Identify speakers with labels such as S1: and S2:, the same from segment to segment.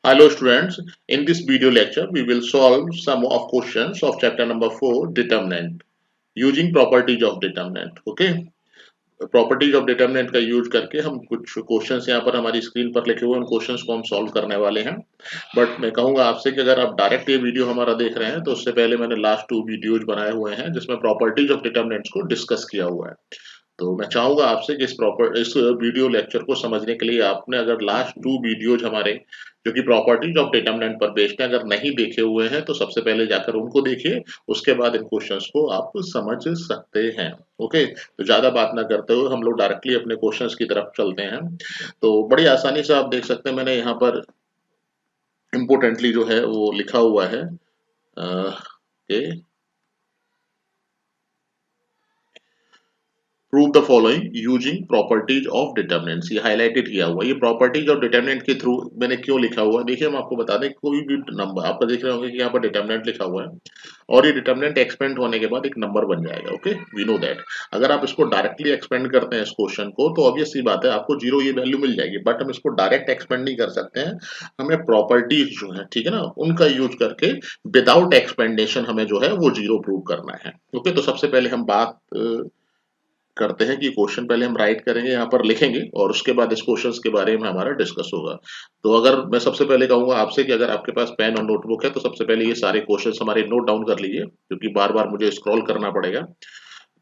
S1: Hello students, in this video lecture we will solve some of questions of chapter number 4 determinant using properties of determinant. Okay, properties of determinant का use करके हम कुछ questions यहाँ पर हमारी screen पर लिखे हुए उन क्वेश्चंस को हम सॉल्व करने वाले हैं। बट मैं कहूँगा आपसे कि अगर आप डायरेक्ट ये वीडियो हमारा देख रहे हैं तो उससे पहले मैंने लास्ट 2 वीडियोज बनाए हुए हैं जिसमें प्रॉपर्टीज ऑफ डिटरमिनेंट्स को डिस्कस किया हुआ है। तो मैं चाहूंगा आपसे कि इस वीडियो लेक्चर को समझने के लिए आपने अगर लास्ट 2 वीडियोज हमारे जो कि प्रॉपर्टीज ऑफ डिटरमिनेंट पर बेस्ड है अगर नहीं देखे हुए हैं तो सबसे पहले जाकर उनको देखिए, उसके बाद इन क्वेश्चंस को आप समझ सकते हैं। ओके, तो ज्यादा बात ना करते हुए हम लोग डायरेक्टली अपने क्वेश्चंस की तरफ चलते हैं। तो बड़ी आसानी से आप देख सकते हैं, मैंने यहाँ पर इम्पोर्टेंटली जो है वो लिखा हुआ है। Prove the following using properties of determinants, ये हाईलाइटेड किया हुआ। ये प्रॉपर्टीज ऑफ डिटरमिनेंट के थ्रू मैंने क्यों लिखा हुआ है, देखिए हम आपको बता दें, कोई भी नंबर आप देख रहे होंगे कि यहाँ पर डिटरमिनेंट लिखा हुआ है और ये डिटरमिनेंट एक्सपेंड होने के बाद एक नंबर बन जाएगा। Okay, we know that. अगर आप इसको डायरेक्टली एक्सपेंड करते हैं इस क्वेश्चन को तो ऑब्वियस सी बात है आपको जीरो ये वैल्यू मिल जाएगी, बट हम इसको डायरेक्ट एक्सपेंड नहीं कर सकते हैं। हमें प्रॉपर्टीज जो है, ठीक है ना, उनका यूज करके विदाउट एक्सपेंडेशन हमें जो है वो जीरो प्रूव करना है। ओके, तो सबसे पहले हम बात करते हैं कि क्वेश्चन पहले हम राइट करेंगे, यहाँ पर लिखेंगे और उसके बाद इस क्वेश्चन के बारे में हमारा डिस्कस होगा। तो अगर मैं सबसे पहले कहूंगा आपसे कि अगर आपके पास पेन और नोटबुक है तो सबसे पहले ये सारे क्वेश्चन हमारे नोट डाउन कर लीजिए, क्योंकि बार बार मुझे स्क्रॉल करना पड़ेगा।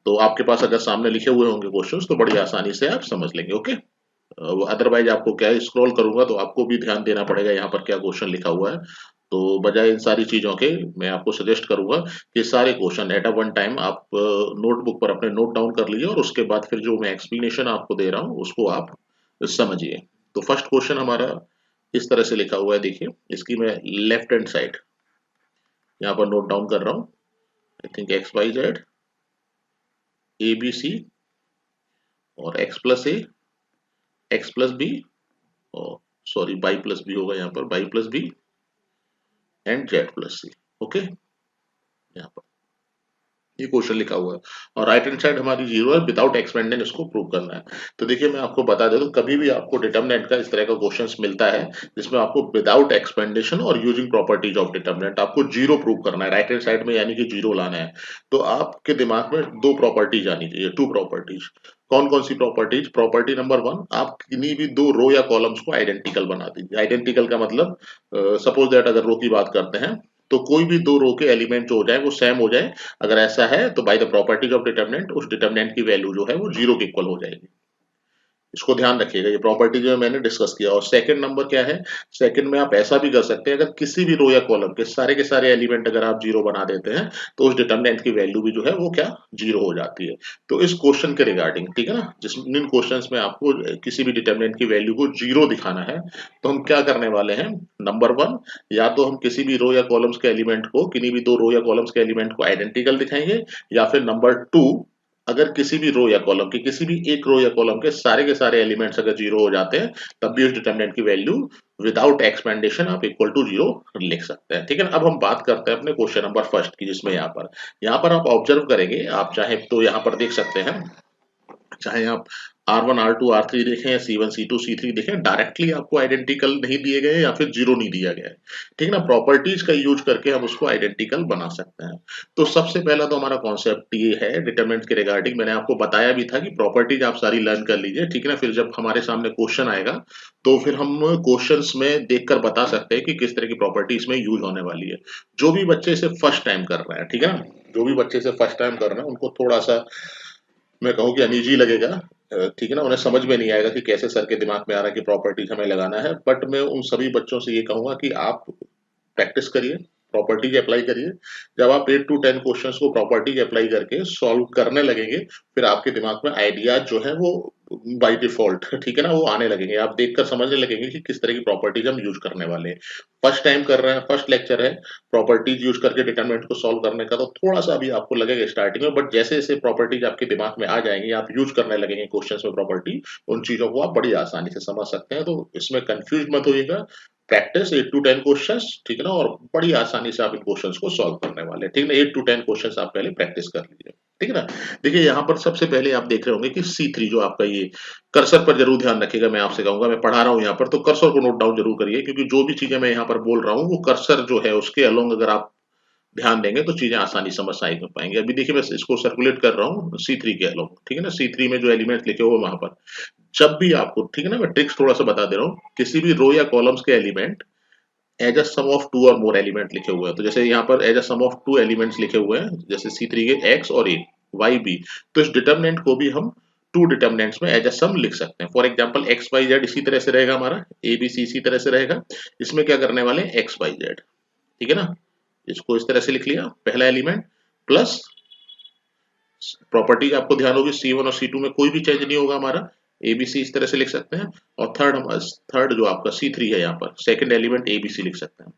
S1: तो आपके पास अगर सामने लिखे हुए होंगे क्वेश्चन तो बड़ी आसानी से आप समझ लेंगे। ओके, अदरवाइज आपको क्या है, स्क्रॉल करूंगा तो आपको भी ध्यान देना पड़ेगा यहाँ पर क्या क्वेश्चन लिखा हुआ है। तो बजाय इन सारी चीजों के मैं आपको सजेस्ट करूंगा कि सारे question at a one time आप नोटबुक पर अपने नोट डाउन कर लीजिए और उसके बाद फिर जो मैं एक्सप्लेनेशन आपको दे रहा हूँ उसको आप समझिए। तो फर्स्ट क्वेश्चन हमारा इस तरह से लिखा हुआ है, देखिए इसकी मैं लेफ्ट हैंड साइड यहाँ पर नोट डाउन कर रहा हूँ। I think X Y Z A B C और X plus A, X plus B, और सॉरी बाई प्लस बी होगा यहाँ पर, Y plus B and Z plus C. Okay, यहाँ पर ये क्वेश्चन लिखा हुआ है और राइट हैंड साइड हमारी जीरो है, विदाउट एक्सपेंडेंट इसको प्रूव करना है। तो देखिए मैं आपको बता देता हूँ, कभी भी आपको डिटरमिनेंट का इस तरह का क्वेश्चन मिलता है जिसमें आपको विदाउट एक्सपेंडेशन और यूजिंग प्रॉपर्टीज ऑफ डिटरमिनेंट आपको जीरो प्रूव करना है राइट हैंड साइड में, यानी कि जीरो लाना है। तो आपके दिमाग में दो प्रॉपर्टीज आनी चाहिए, टू प्रॉपर्टीज। कौन कौन सी प्रॉपर्टीज? प्रॉपर्टी नंबर 1, आप किन्हीं भी दो रो या कॉलम्स को आइडेंटिकल बना दीजिए। आइडेंटिकल का मतलब सपोज दैट अगर रो की बात करते हैं तो कोई भी दो रो के एलिमेंट जो हो जाए वो सेम हो जाए। अगर ऐसा है तो by the properties of determinant उस डिटरमिनेंट की वैल्यू जो है वो जीरो के इक्वल हो जाएगी। इसको ध्यान रखिएगा, ये प्रॉपर्टी जो है मैंने डिस्कस किया। और सेकंड नंबर क्या है, सेकंड में आप ऐसा भी कर सकते हैं, अगर किसी भी रो या कॉलम के सारे एलिमेंट अगर आप जीरो बना देते हैं तो उस डिटरमिनेंट की वैल्यू भी जो है वो क्या, जीरो हो जाती है। तो इस क्वेश्चन के रिगार्डिंग, ठीक है ना, जिन क्वेश्चंस में आपको किसी भी डिटरमिनेंट की वैल्यू को जीरो दिखाना है तो हम क्या करने वाले हैं, नंबर 1, या तो हम किसी भी रो या कॉलम्स के एलिमेंट को, किन्हीं भी दो रो या कॉलम्स के एलिमेंट को आइडेंटिकल दिखाएंगे, या फिर नंबर 2, अगर किसी भी रो या कॉलम के, किसी भी एक रो या कॉलम के सारे एलिमेंट्स अगर जीरो हो जाते हैं तब भी उस डिटरमिनेंट की वैल्यू विदाउट एक्सपेंडेशन आप इक्वल टू जीरो लिख सकते हैं। ठीक है ना, अब हम बात करते हैं अपने क्वेश्चन नंबर फर्स्ट की, जिसमें यहाँ पर आप ऑब्जर्व करेंगे, आप चाहे तो यहाँ पर देख सकते हैं, चाहे आप R1 R2 R3 देखें या C1 C2 C3 देखें, डायरेक्टली आपको आइडेंटिकल नहीं दिए गए या फिर जीरो नहीं दिया गया है। ठीक है ना, प्रॉपर्टीज का यूज करके हम उसको आइडेंटिकल बना सकते हैं। तो सबसे पहला तो हमारा कॉन्सेप्ट ये है डिटरमिनेंट के रिगार्डिंग, मैंने आपको बताया भी था कि प्रॉपर्टीज आप सारी लर्न कर लीजिए। ठीक है ना, फिर जब हमारे सामने क्वेश्चन आएगा तो फिर हम क्वेश्चंस में देखकर बता सकते हैं कि किस तरह की प्रॉपर्टी इसमें यूज होने वाली है। जो भी बच्चे इसे फर्स्ट टाइम कर रहे हैं, ठीक है ना, जो भी बच्चे इसे फर्स्ट टाइम कर रहे हैं उनको थोड़ा सा मैं कहूँ कि अनईजी लगेगा। ठीक है ना, उन्हें समझ में नहीं आएगा कि कैसे सर के दिमाग में आ रहा है कि प्रॉपर्टीज हमें लगाना है। बट मैं उन सभी बच्चों से ये कहूंगा कि आप प्रैक्टिस करिए, प्रॉपर्टीज अप्लाई करिए। जब आप 8 टू 10 क्वेश्चंस को प्रॉपर्टीज अप्लाई करके सॉल्व करने लगेंगे फिर आपके दिमाग में आइडियाज जो है वो बाय डिफॉल्ट, ठीक है ना, वो आने लगेंगे। आप देखकर समझने लगेंगे कि किस तरह की प्रॉपर्टीज हम यूज करने वाले हैं। फर्स्ट टाइम कर रहे हैं, फर्स्ट लेक्चर है, प्रॉपर्टीज यूज करके डिटरमिनेंट को सॉल्व करने का, तो थोड़ा सा अभी आपको लगेगा स्टार्टिंग में, बट जैसे जैसे प्रॉपर्टीज आपके दिमाग में आ जाएंगी, आप यूज करने लगेंगे क्वेश्चंस में प्रॉपर्टी, उन चीजों को आप बड़ी आसानी से समझ सकते हैं। तो इसमें कंफ्यूज मत होइएगा, प्रैक्टिस 8 टू 10 क्वेश्चंस, ठीक है ना, और बड़ी आसानी से आप इन क्वेश्चंस को सॉल्व करने वाले हैं। ठीक है ना, 8 टू 10 क्वेश्चंस आप पहले प्रैक्टिस कर लीजिए। ठीक है ना। देखिए यहाँ पर सबसे पहले आप देख रहे होंगे कि C3 जो आपका ये कर्सर पर जरूर ध्यान रखिएगा, मैं आपसे कहूंगा, मैं पढ़ा रहा हूँ यहाँ पर तो कर्सर को नोट डाउन जरूर करिए, क्योंकि जो भी चीजें मैं यहाँ पर बोल रहा हूँ वो कर्सर जो है उसके अलोंग अगर आप ध्यान देंगे तो चीजें आसानी समझ में पाएंगे। अभी देखिए मैं इसको सर्कुलेट कर रहा हूँ C3 के अलोंग, ठीक है ना। C3 में जो एलिमेंट्स लिखे हुए वहां पर जब भी आपको, ठीक है ना, मैं ट्रिक्स थोड़ा सा बता दे रहा हूँ, किसी भी रो या कॉलम्स के element as a sum of two or more element लिखे हुए हैं, तो जैसे यहाँ पर as a sum of two elements लिखे हुए हैं, जैसे C3 के एक्स और ए, वाई बी, तो इस डिटर्मिनेंट को भी हम टू डिटर्मिनेंट्स में एज अ सम लिख सकते हैं। For example X Y Z इसी तरह से रहेगा हमारा, ए बी सी इसी तरह से रहेगा। इसमें क्या करने वाले हैं, एक्स वाई जेड, ठीक है ना। इसको इस तरह से लिख लिया पहला एलिमेंट, प्लस प्रॉपर्टी आपको ध्यान होगी C1 और C2 में कोई भी चेंज नहीं होगा हमारा, ABC इस तरह से लिख सकते हैं। और थर्ड जो आपका C3 है, यहाँ पर सेकंड एलिमेंट ABC लिख सकते हैं।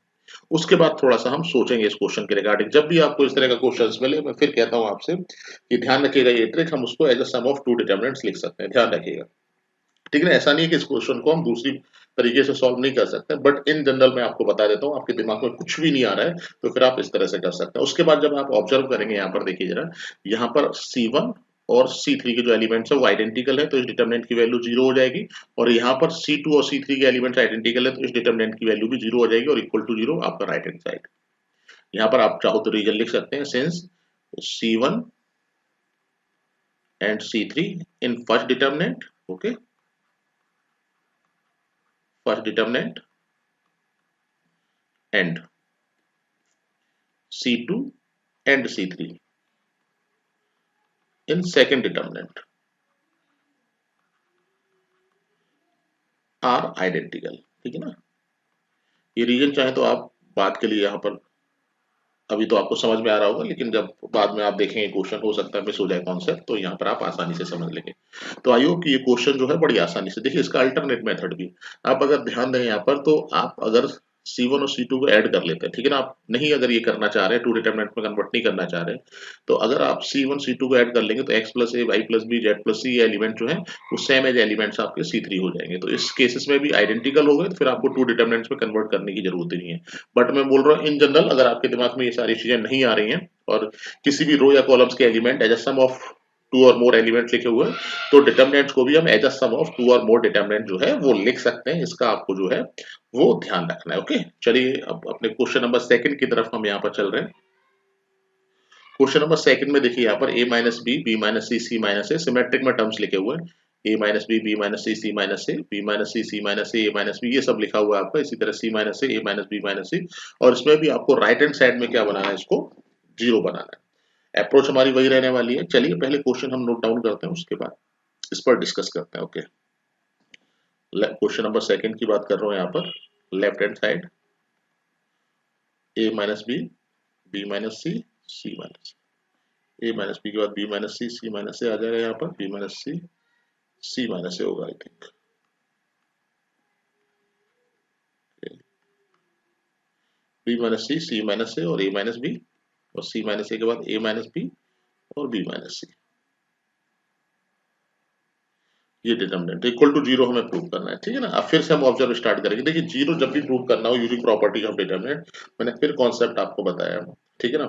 S1: उसके बाद थोड़ा सा हम सोचेंगे इस क्वेश्चन के रिगार्डिंग। जब भी आपको इस तरह का क्वेश्चन मिले, मैं फिर कहता हूं आपसे कि ध्यान रखिएगा ये ट्रिक, हम उसको as a sum of two determinants लिख सकते हैं, ध्यान रखिएगा, ठीक है ना। ऐसा नहीं है कि इस क्वेश्चन को हम दूसरी तरीके से सॉल्व नहीं कर सकते, बट इन जनरल मैं आपको बता देता हूँ, आपके दिमाग में कुछ भी नहीं आ रहा है तो फिर आप इस तरह से कर सकते हैं। उसके बाद जब आप ऑब्जर्व करेंगे, यहाँ पर देखिए जरा, यहाँ पर C1 और C3 के जो एलिमेंट्स है वो आइडेंटिकल है, तो इस डिटर्मिनेंट की वैल्यू जीरो हो जाएगी। और यहाँ पर C2 और C3 के एलिमेंट्स आइडेंटिकल है, तो इस डिटर्मिनेंट की वैल्यू भी जीरो हो जाएगी और इक्वल टू जीरो आपका राइट हैंड साइड। यहाँ पर आप चाहो तो रीजन लिख सकते हैं, since C1 and C3 in first determinant, okay, first determinant and C2 and C3 in second determinant are identical, ठीक है ना। ये रीजन चाहे तो आप बात के लिए यहाँ पर, अभी तो आपको समझ में आ रहा होगा, लेकिन जब बाद में आप देखेंगे क्वेश्चन हो सकता है मिस हो जाए कॉन्सेप्ट, तो यहाँ पर आप आसानी से समझ लेंगे। तो आई होप कि ये क्वेश्चन जो है बड़ी आसानी से, देखिए इसका अल्टरनेट मेथड भी आप अगर ध्यान दें यहाँ पर, तो आप अगर C1 और C2 को ऐड कर लेते हैं, ठीक है ना। आप नहीं अगर ये करना चाह रहे हैं, टू डिटरमिनेंट में कन्वर्ट नहीं करना चाह रहे, तो अगर आप C1 C2 को ऐड कर लेंगे तो x plus A Y plus B Z plus C element जो है वो सेम एज एलिमेंट्स आपके C3 हो जाएंगे। तो इस केसेस में भी आइडेंटिकल हो गए, तो फिर आपको टू डिटरमिनेंट्स में कन्वर्ट करने की जरूरत ही नहीं है। बट मैं बोल रहा हूँ इन जनरल, अगर आपके दिमाग में ये सारी चीजें नहीं आ रही हैं और किसी भी रो या कॉलम्स के element as a sum of two or more element लिखे हुए हैं, तो डिटर्मिनेंट्स को भी हम as a sum of two or more determinant जो है वो लिख सकते हैं। इसका आपको जो है वो ध्यान रखना है, ओके। चलिए अब अपने क्वेश्चन नंबर सेकंड की तरफ हम यहाँ पर चल रहे हैं। क्वेश्चन नंबर सेकंड में देखिए यहाँ पर a minus B B minus C C minus a symmetric में टर्म्स लिखे हुए हैं, a minus B B minus C C minus a B minus C C minus A minus b, ये सब लिखा हुआ है आपका। इसी तरह c माइनस ए माइनस बी माइनस सी, और इसमें भी आपको राइट हैंड साइड में क्या बनाना है, इसको जीरो बनाना है। अप्रोच हमारी वही रहने वाली है। चलिए पहले क्वेश्चन हम नोट डाउन करते हैं, उसके बाद इस पर डिस्कस करते हैं, ओके। क्वेश्चन नंबर सेकंड की बात कर रहा हूँ यहाँ पर, left hand side a minus B B minus C C minus A minus B के बाद B minus C minus A आ जाएगा यहाँ पर, B minus C minus A होगा I think, B minus C minus A और A minus b, और सी minus ए के बाद ए माइनस बी और बी माइनस सी, ये डिटर्मिनेंट इक्वल टू जीरो हमें प्रूव करना है, ठीक है ना। अब फिर से हम ऑब्जर्व स्टार्ट करेंगे। देखिए जीरो जब भी प्रूव करना हो यूजिंग प्रॉपर्टी ऑफ डिटर्मिनेंट, मैंने फिर कॉन्सेप्ट आपको बताया, ठीक है ना।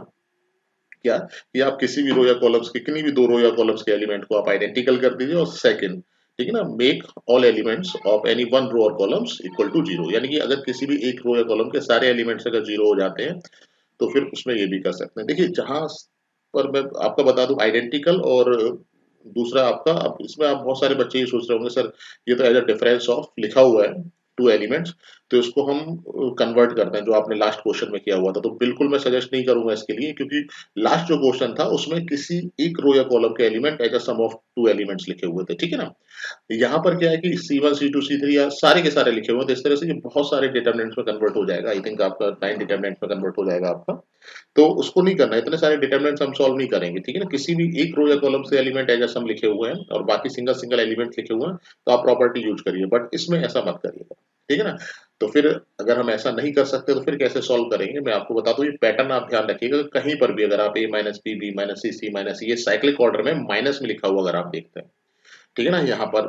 S1: क्या कि आप किसी भी रो या कॉलम्स के, किन्हीं भी दो रो या कॉलम्स के एलिमेंट को आप आइडेंटिकल कर दीजिए, और सेकंड, ठीक है ना, make all elements of any one row और कॉलम्स इक्वल टू जीरो, यानी कि अगर किसी भी एक रो या कॉलम के सारे एलिमेंट्स अगर जीरो हो जाते हैं तो फिर उसमें ये भी कर सकते हैं। देखिए जहां पर मैं आपका बता दूं आइडेंटिकल, और दूसरा आपका, अब इसमें आप बहुत सारे बच्चे ये सोच रहे होंगे सर ये तो एज अ डिफरेंस ऑफ लिखा हुआ है टू एलिमेंट्स, तो इसको हम कन्वर्ट करते हैं जो आपने लास्ट क्वेश्चन में किया हुआ था। तो बिल्कुल मैं सजेस्ट नहीं करूंगा इसके लिए, क्योंकि लास्ट जो क्वेश्चन था उसमें किसी एक रो या कॉलम के element as a sum of two elements लिखे हुए थे, ठीक है ना। यहाँ पर क्या है कि C1 C2 C3 या सारे के सारे लिखे हुए हैं, तो इस तरह से ये बहुत सारे डिटर्मिनेंट्स में कन्वर्ट हो जाएगा। आई थिंक आपका 9 डिटर्मिनेंट में कन्वर्ट हो जाएगा आपका, तो उसको नहीं करना है, इतने सारे डिटर्मिनेंट्स हम सॉल्व नहीं करेंगे, ठीक है ना। किसी भी एक रो या कॉलम से एलिमेंट एज सम लिखे हुए हैं और बाकी सिंगल सिंगल एलिमेंट लिखे हुए हैं, तो आप प्रॉपर्टी यूज करिए, बट इसमें ऐसा मत करिएगा, ठीक है ना। तो फिर अगर हम ऐसा नहीं कर सकते तो फिर कैसे सॉल्व करेंगे, मैं आपको बता दूं, ये पैटर्न आप ध्यान रखिएगा। कहीं पर भी अगर आप a minus B B minus C minus, ये साइक्लिक ऑर्डर में माइनस में लिखा हुआ अगर आप देखते हैं, ठीक है ना, यहाँ पर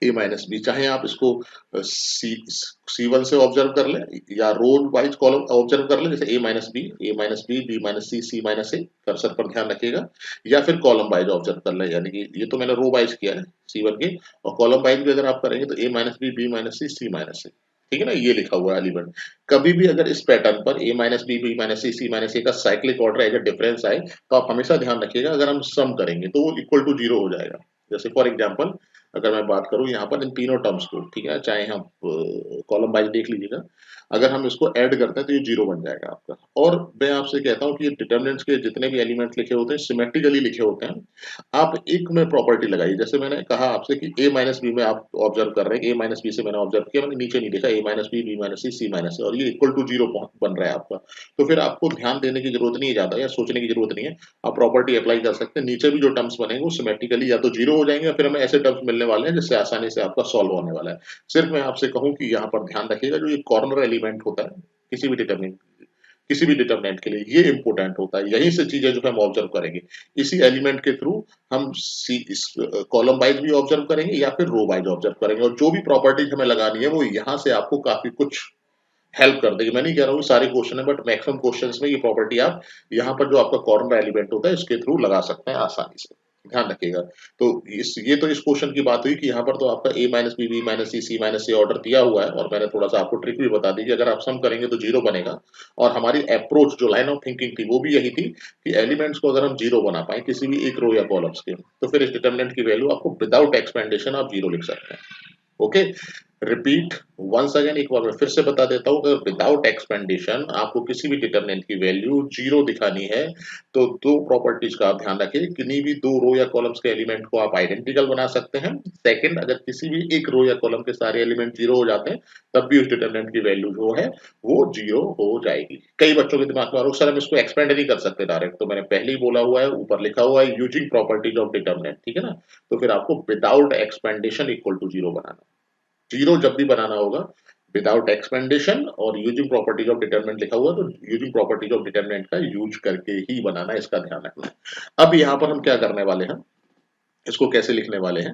S1: ए माइनस बी, चाहे आप इसको सी वन से ऑब्जर्व कर लें या रो वाइज कॉलम ऑब्जर्व कर लें, जैसे ए माइनस बी माइनस सी माइनस ए, कर्सर पर ध्यान रखिएगा, या फिर कॉलम वाइज ऑब्जर्व कर लें, यानी कि ये तो मैंने रो वाइज किया है सी वन के, और कॉलम वाइज भी अगर आप करेंगे तो ए माइनस बी माइनस सी माइनस ए, ठीक है ना, ये लिखा हुआ है एलिमेंट। कभी भी अगर इस पैटर्न पर ए माइनस बी माइनस सी माइनस ए का साइक्लिक ऑर्डर एज डिफरेंस आए, तो आप हमेशा ध्यान रखिएगा अगर हम सम करेंगे तो वो इक्वल टू जीरो हो जाएगा। जैसे फॉर एग्जाम्पल अगर मैं बात करूं यहाँ पर इन तीनों टर्म्स को, ठीक है, चाहे हम कॉलम वाइज देख लीजिएगा, अगर हम इसको ऐड करते हैं तो ये जीरो बन जाएगा आपका। और मैं आपसे कहता हूँ कि ये डिटर्मिनेंट्स के जितने भी एलिमेंट्स लिखे होते हैं सिमेट्रिकली लिखे होते हैं। आप एक में प्रॉपर्टी लगाइए, जैसे मैंने कहा आपसे कि ए माइनस बी में आप ऑब्जर्व कर रहे हैं, ए माइनस बी से मैंने ऑब्जर्व किया, मैंने नीचे नहीं देखा ए माइनस बी माइनस सी माइनस, और ये इक्वल टू जीरो बन रहा है आपका। तो फिर आपको ध्यान देने की जरूरत नहीं है ज्यादा, या सोचने की जरूरत नहीं है, आप प्रॉपर्टी अप्लाई कर सकते हैं। नीचे भी जो टर्म्स बनेंगे वो सिमेट्रिकली या तो जीरो हो जाएंगे, या फिर हमें ऐसे टर्म्स मिलने वाले हैं जिससे आसानी से आपका सॉल्व होने वाला है। सिर्फ मैं आपसे कहूं कि यहाँ पर ध्यान रखिएगा, जो ये कॉर्नर एलिमेंट होता है किसी भी डिटरमिनेंट, किसी भी डिटरमिनेंट के लिए ये इंपॉर्टेंट होता है। यहीं से चीजें जो है हम ऑब्जर्व करेंगे, इसी एलिमेंट के थ्रू हम सी इस कॉलम वाइज भी ऑब्जर्व करेंगे या फिर रो वाइज ऑब्जर्व करेंगे, और जो भी प्रॉपर्टीज हमें लगानी है वो यहाँ से आपको काफी कुछ हेल्प कर देगी। मैं नहीं कह रहा हूँ सारे क्वेश्चन है, बट मैक्सिमम क्वेश्चंस में ये प्रॉपर्टी आप यहाँ पर जो आपका कॉर्नर एलिमेंट होता है इसके थ्रू लगा सकते हैं आसानी से, ध्यान रखिएगा। तो ये तो इस क्वेश्चन की बात हुई कि यहाँ पर तो आपका ए माइनस बी माइनस सी माइनस सी ऑर्डर दिया हुआ है, और मैंने थोड़ा सा आपको ट्रिक भी बता दी कि अगर आप सम करेंगे तो जीरो बनेगा। और हमारी अप्रोच जो लाइन ऑफ थिंकिंग थी वो भी यही थी कि एलिमेंट्स को अगर हम जीरो बना पाए किसी भी एक रो या कॉलम्स के, तो फिर इस डिटरमिनेंट की वैल्यू आपको विदाउट एक्सपेंडेशन आप जीरो लिख सकते हैं। ओके, रिपीट वंस अगेन, एक बार मैं फिर से बता देता हूं, अगर विदाउट एक्सपेंडेशन आपको किसी भी डिटरमिनेंट की वैल्यू जीरो दिखानी है, तो दो प्रॉपर्टीज का आप ध्यान रखिए, किन्हीं भी दो रो या कॉलम्स के एलिमेंट को आप आइडेंटिकल बना सकते हैं। सेकंड, अगर किसी भी एक रो या कॉलम के सारे एलिमेंट जीरो हो जाते हैं, तब भी उस डिटरमिनेंट की वैल्यू जो है वो जीरो हो जाएगी। कई बच्चों के दिमाग में सर हम इसको एक्सपेंड नहीं कर सकते डायरेक्ट, तो मैंने पहले ही बोला हुआ है, ऊपर लिखा हुआ है यूजिंग प्रॉपर्टीज ऑफ डिटरमिनेंट, ठीक है ना। तो फिर आपको without expansion equal to zero बनाना, जीरो जब भी बनाना होगा विदाउट एक्सपेंडेशन और यूजिंग प्रॉपर्टीज ऑफ डिटरमिनेंट लिखा हुआ, तो यूजिंग प्रॉपर्टीज ऑफ डिटरमिनेंट का यूज करके ही बनाना है, इसका ध्यान रखना है। अब यहाँ पर हम क्या करने वाले हैं, इसको कैसे लिखने वाले हैं,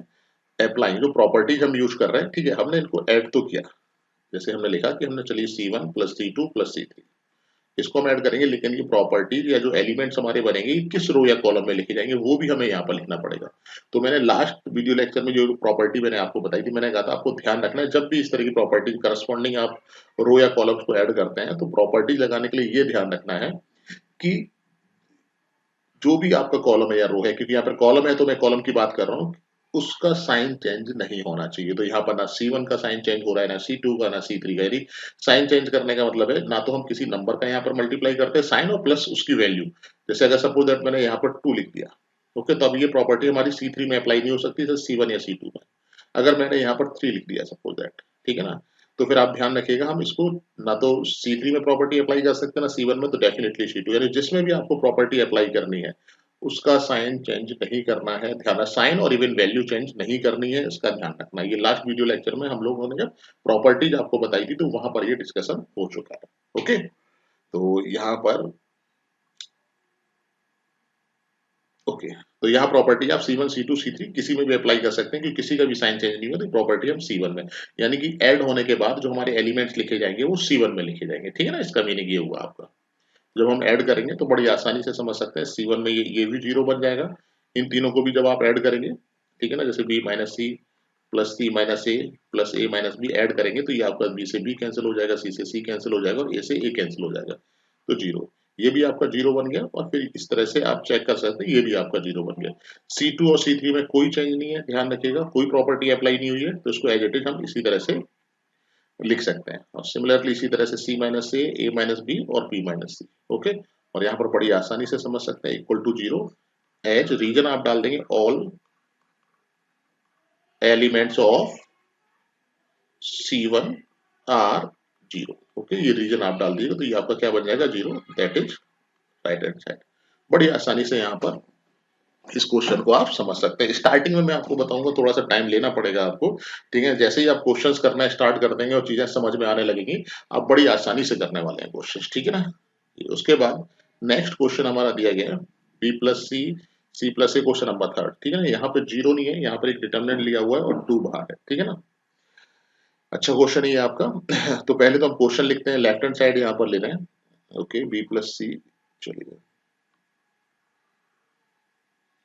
S1: अप्लाई जो प्रॉपर्टीज हम यूज कर रहे हैं, ठीक है, हमने इनको ऐड तो किया, जैसे हमने लिखा कि हमने चलिए C1 plus C2 plus C3, इसको हम ऐड करेंगे, लेकिन ये प्रॉपर्टीज या जो एलिमेंट्स हमारे बनेंगे ये किस रो या कॉलम में लिखे जाएंगे वो भी हमें यहाँ पर लिखना पड़ेगा। तो मैंने लास्ट वीडियो लेक्चर में जो प्रॉपर्टी मैंने आपको बताई थी, मैंने कहा था आपको ध्यान रखना है जब भी इस तरह की प्रॉपर्टी करस्पॉन्डिंग आप रो या कॉलम्स को ऐड करते हैं, तो प्रॉपर्टी लगाने के लिए ये ध्यान रखना है कि जो भी आपका कॉलम है या रो है, क्योंकि यहाँ पर कॉलम है तो मैं कॉलम की बात कर रहा हूँ, उसका साइन चेंज नहीं होना चाहिए। तो यहाँ पर ना C1 का साइन चेंज हो रहा है, ना C2 का, ना C3 का। यदि साइन चेंज करने का मतलब है ना तो हम किसी नंबर का यहाँ पर मल्टीप्लाई करते हैं साइन और प्लस उसकी वैल्यू, जैसे अगर सपोज दैट मैंने यहाँ पर 2 लिख दिया, ओके, तो अब ये प्रॉपर्टी हमारी C3 में अप्लाई नहीं हो सकती, जैसे C1 या C2 में। अगर मैंने यहाँ पर 3 लिख दिया सपोज दैट, ठीक है ना, तो फिर आप ध्यान रखिएगा हम इसको ना तो C3 में प्रॉपर्टी अप्लाई कर सकते हैं ना C1 में, तो डेफिनेटली C2, यानी जिसमें भी आपको प्रॉपर्टी अप्लाई करनी है उसका साइन चेंज नहीं करना है, ध्यान, साइन और इवन वैल्यू चेंज नहीं करनी है, इसका ध्यान रखना। ये लास्ट वीडियो लेक्चर में हम लोगों ने जब प्रॉपर्टीज आपको बताई थी तो वहां पर ये डिस्कशन हो चुका है। ओके, तो यहाँ पर ओके, तो यहाँ प्रॉपर्टी आप C1 C2 C3 किसी में भी अप्लाई कर सकते हैं, क्योंकि किसी का भी साइन चेंज नहीं होता, प्रॉपर्टी हम C1 में, यानी कि ऐड होने के बाद जो हमारे एलिमेंट्स लिखे जाएंगे वो C1 में लिखे जाएंगे, ठीक है ना। इसका मीनिंग ये हुआ आपका, जब हम ऐड करेंगे तो बड़ी आसानी से समझ सकते हैं, C1 में ये भी जीरो बन जाएगा, इन तीनों को भी जब आप ऐड करेंगे, ठीक है ना, जैसे B minus c plus C minus a plus A minus b add करेंगे तो ये आपका B से B कैंसिल हो जाएगा, C से C कैंसिल हो जाएगा और A से A कैंसिल हो जाएगा, तो जीरो, ये भी आपका जीरो बन गया। और फिर इस तरह से आप चेक कर सकते हैं ये भी आपका जीरो बन गया। C2 और C3 में कोई चेंज नहीं है, ध्यान रखिएगा, कोई प्रॉपर्टी अप्लाई नहीं हुई है, तो इसको एज इट इज हम इसी तरह से लिख सकते हैं। और सिमिलरली इसी तरह से C माइनस ए माइनस बी और B माइनस सी, ओके, और यहाँ पर बड़ी आसानी से समझ सकते हैं equal to zero, as reason आप डाल देंगे all elements of C1 are zero, okay, ये रीजन आप डाल दीजिएगा तो ये आपका क्या बन जाएगा, zero, that is right hand side. बड़ी आसानी से यहाँ पर इस क्वेश्चन को आप समझ सकते हैं। स्टार्टिंग में मैं आपको बताऊंगा थोड़ा सा टाइम लेना पड़ेगा आपको, ठीक है, जैसे ही आप क्वेश्चंस करना स्टार्ट कर देंगे और चीजें समझ में आने लगेंगी, आप बड़ी आसानी से करने वाले हैं क्वेश्चंस, ठीक है ना। उसके बाद नेक्स्ट क्वेश्चन हमारा दिया गया है B प्लस सी सी प्लस ए क्वेश्चन नंबर थर्ड, ठीक है ना। यहाँ पे जीरो नहीं है, यहाँ पर एक डिटर्मिनेंट लिया हुआ है और टू बाहर है, ठीक है ना। अच्छा क्वेश्चन है ये आपका। तो पहले तो हम क्वेश्चन लिखते हैं, लेफ्ट हैंड साइड यहाँ पर ले रहे हैं। ओके, बी प्लस सी, चलिए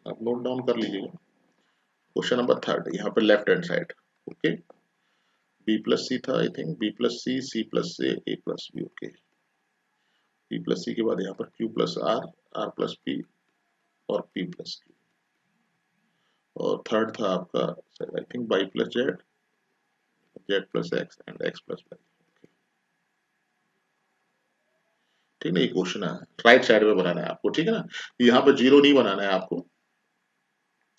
S1: आप नोट डाउन कर लीजिएगा। क्वेश्चन नंबर थर्ड यहाँ पर left hand side. Okay, B plus C था I think, B plus C plus A plus B. Okay, B plus C के बाद यहाँ पर Q plus R, R plus P और पी प्लस क्यू। और third था आपका I think Y plus Z, Z plus X and X plus Y. ठीक है, ये क्वेश्चन है, राइट साइड में बनाना है आपको, ठीक है ना। यहाँ पर जीरो नहीं बनाना है आपको,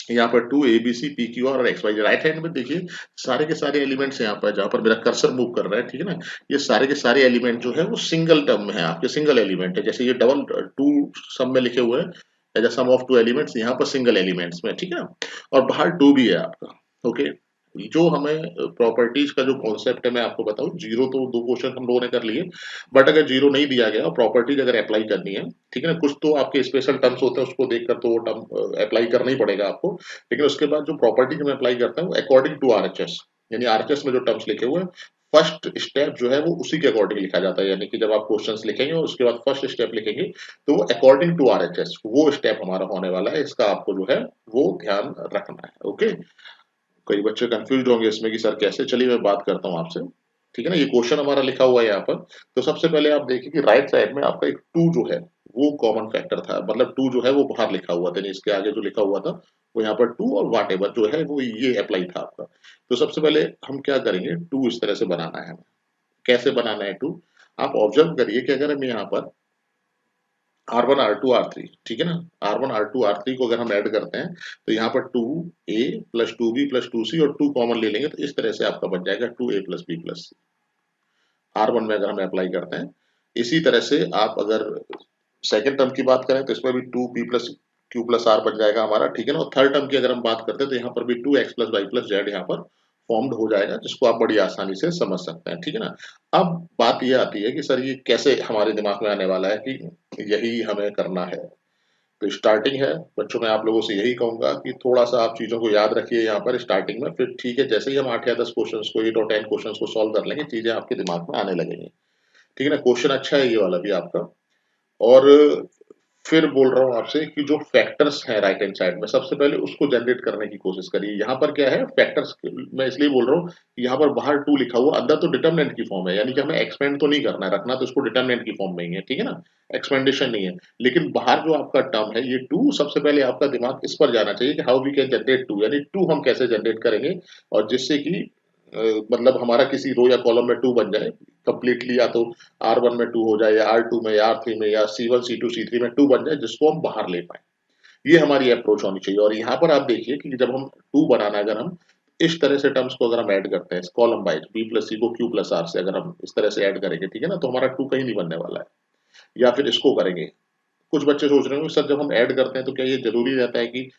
S1: यहाँ पर two a B c p q r और एक्स वाई। राइट हैंड में देखिए सारे के सारे एलिमेंट्स यहाँ पर, जहाँ पर मेरा कर्सर मूव कर रहा है, ठीक है ना, ये सारे के सारे एलिमेंट जो है वो सिंगल टर्म में है आपके, सिंगल एलिमेंट है। जैसे ये डबल टू सम में लिखे हुए हैं, as a sum of two elements, यहाँ पर सिंगल एलिमेंट्स में, ठीक है ना। और बाहर टू भी है आपका। ओके, जो हमें प्रॉपर्टीज का जो कॉन्सेप्ट है मैं आपको बताऊं, जीरो तो दो क्वेश्चन हम लोगों ने कर लिए, बट अगर जीरो नहीं दिया गया और प्रॉपर्टीज अगर अप्लाई करनी है, ठीक है ना, कुछ तो आपके स्पेशल टर्म्स होते हैं, उसको देखकर तो वो टर्म अप्लाई करना ही पड़ेगा आपको। लेकिन उसके बाद जो प्रॉपर्टीज में अप्लाई करता है वो अकॉर्डिंग टू आरएचएस, यानी आरएचएस में जो टर्म्स लिखे हुए हैं, फर्स्ट स्टेप जो है वो उसी के अकॉर्डिंग लिखा जाता है। यानी कि जब आप क्वेश्चंस लिखेंगे और उसके बाद फर्स्ट स्टेप लिखेंगे, तो वो अकॉर्डिंग टू आरएचएस वो स्टेप हमारा होने वाला है, इसका आपको जो है वो ध्यान रखना है। ओके, कई बच्चे कंफ्यूज होंगे इसमें कि सर कैसे, चलिए मैं बात करता हूँ आपसे, ठीक है ना। ये क्वेश्चन हमारा लिखा हुआ है यहाँ पर। तो सबसे पहले आप देखिए कि राइट साइड में आपका एक टू जो है वो कॉमन फैक्टर था, मतलब टू जो है वो बाहर लिखा हुआ था, यानी इसके आगे जो लिखा हुआ था वो यहाँ पर टू और वाट एवर जो है वो ये अप्लाई था आपका। तो सबसे पहले हम क्या करेंगे, टू इस तरह से बनाना है हमें। कैसे बनाना है टू, आप ऑब्जर्व करिए कि अगर हम यहाँ पर R1 R2 R3, ठीक है ना, R1 R2 R3 को अगर हम ऐड करते हैं तो यहाँ पर टू ए plus two B plus two C और टू कॉमन ले लेंगे, तो इस तरह से आपका बन जाएगा टू ए plus b plus c. R1 में अगर हम अप्लाई करते हैं, इसी तरह से आप अगर सेकंड टर्म की बात करें तो इसमें भी two B plus q plus r बन जाएगा हमारा, ठीक है ना। और थर्ड टर्म की अगर हम बात करते हैं तो यहाँ पर भी two x plus y plus z यहाँ पर फॉर्म्ड हो जाएगा, जिसको आप बड़ी आसानी से समझ सकते हैं, ठीक है ना। अब बात ये आती है कि सर ये कैसे हमारे दिमाग में आने वाला है कि यही हमें करना है। तो स्टार्टिंग है बच्चों, मैं आप लोगों से यही कहूंगा कि थोड़ा सा आप चीजों को याद रखिए यहाँ पर स्टार्टिंग में, फिर ठीक है जैसे ही हम 8 या 10 क्वेश्चंस को, 8 और 10 क्वेश्चंस को सॉल्व कर लेंगे, चीजें आपके दिमाग में आने लगेंगी, ठीक है ना। क्वेश्चन अच्छा है ये वाला भी आपका। और फिर बोल रहा हूँ आपसे कि जो फैक्टर्स हैं राइट हैंड साइड में, सबसे पहले उसको जनरेट करने की कोशिश करिए। यहाँ पर क्या है फैक्टर्स, मैं इसलिए बोल रहा हूँ कि यहाँ पर बाहर टू लिखा हुआ, अंदर तो डिटर्मिनेंट की फॉर्म है, यानी कि हमें एक्सपेंड तो नहीं करना है, रखना तो इसको डिटर्मिनेंट की फॉर्म में ही है, ठीक है ना, एक्सपेंडेशन नहीं है। लेकिन बाहर जो आपका टर्म है ये टू, सबसे पहले आपका दिमाग इस पर जाना चाहिए कि how we can generate two, यानी टू हम कैसे जनरेट करेंगे, और जिससे कि मतलब हमारा किसी रो या कॉलम में टू बन जाए कंप्लीटली, या तो R1 में टू हो जाए या R2 में या R3 में या C1 C2 C3 में टू बन जाए, जिसको हम बाहर ले पाए। ये हमारी अप्रोच होनी चाहिए। और यहाँ पर आप देखिए कि जब हम टू बनाना, अगर हम इस तरह से टर्म्स को अगर हम ऐड करते हैं कॉलम वाइज, बी प्लस सी को क्यू प्लस आर से अगर हम इस तरह से ऐड करेंगे, ठीक है ना, तो हमारा टू कहीं नहीं बनने वाला है। या फिर इसको करेंगे, कुछ बच्चे सोच रहे होंगे सर जब हम ऐड करते हैं तो क्या ये जरूरी रहता है कि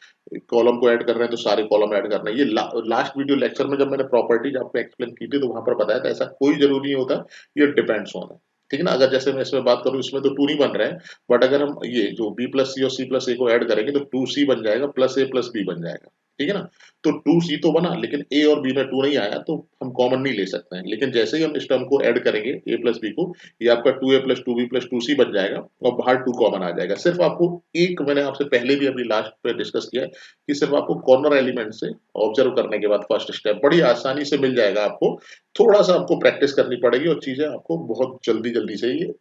S1: कॉलम को ऐड कर रहे हैं तो सारे कॉलम ऐड करना है। ये लास्ट वीडियो लेक्चर में जब मैंने प्रॉपर्टीज आपको एक्सप्लेन की थी तो वहां पर बताया था ऐसा कोई जरूरी नहीं होता, ये डिपेंड्स ऑन है, ठीक है ना। अगर जैसे मैं इसमें बात करूं, इसमें तो टू नहीं बन रहा है, बट अगर हम ये जो बी प्लस सी और सी प्लस ए को ऐड करेंगे तो टू सी बन जाएगा प्लस ए प्लस बी बन जाएगा, ठीक है ना। तो टू सी तो बना, लेकिन ए और बी में टू नहीं आया तो हम कॉमन नहीं ले सकते हैं। लेकिन जैसे ही हम इस टर्म को ऐड करेंगे ए प्लस बी को, ये आपका टू ए plus two B plus two C बन जाएगा और बाहर टू कॉमन आ जाएगा। सिर्फ आपको एक, मैंने आपसे पहले भी अभी लास्ट पे डिस्कस किया है कि सिर्फ आपको कॉर्नर एलिमेंट से ऑब्जर्व करने के बाद फर्स्ट स्टेप बड़ी आसानी से मिल जाएगा आपको। थोड़ा सा आपको प्रैक्टिस करनी पड़ेगी और चीजें आपको बहुत जल्दी जल्दी से ये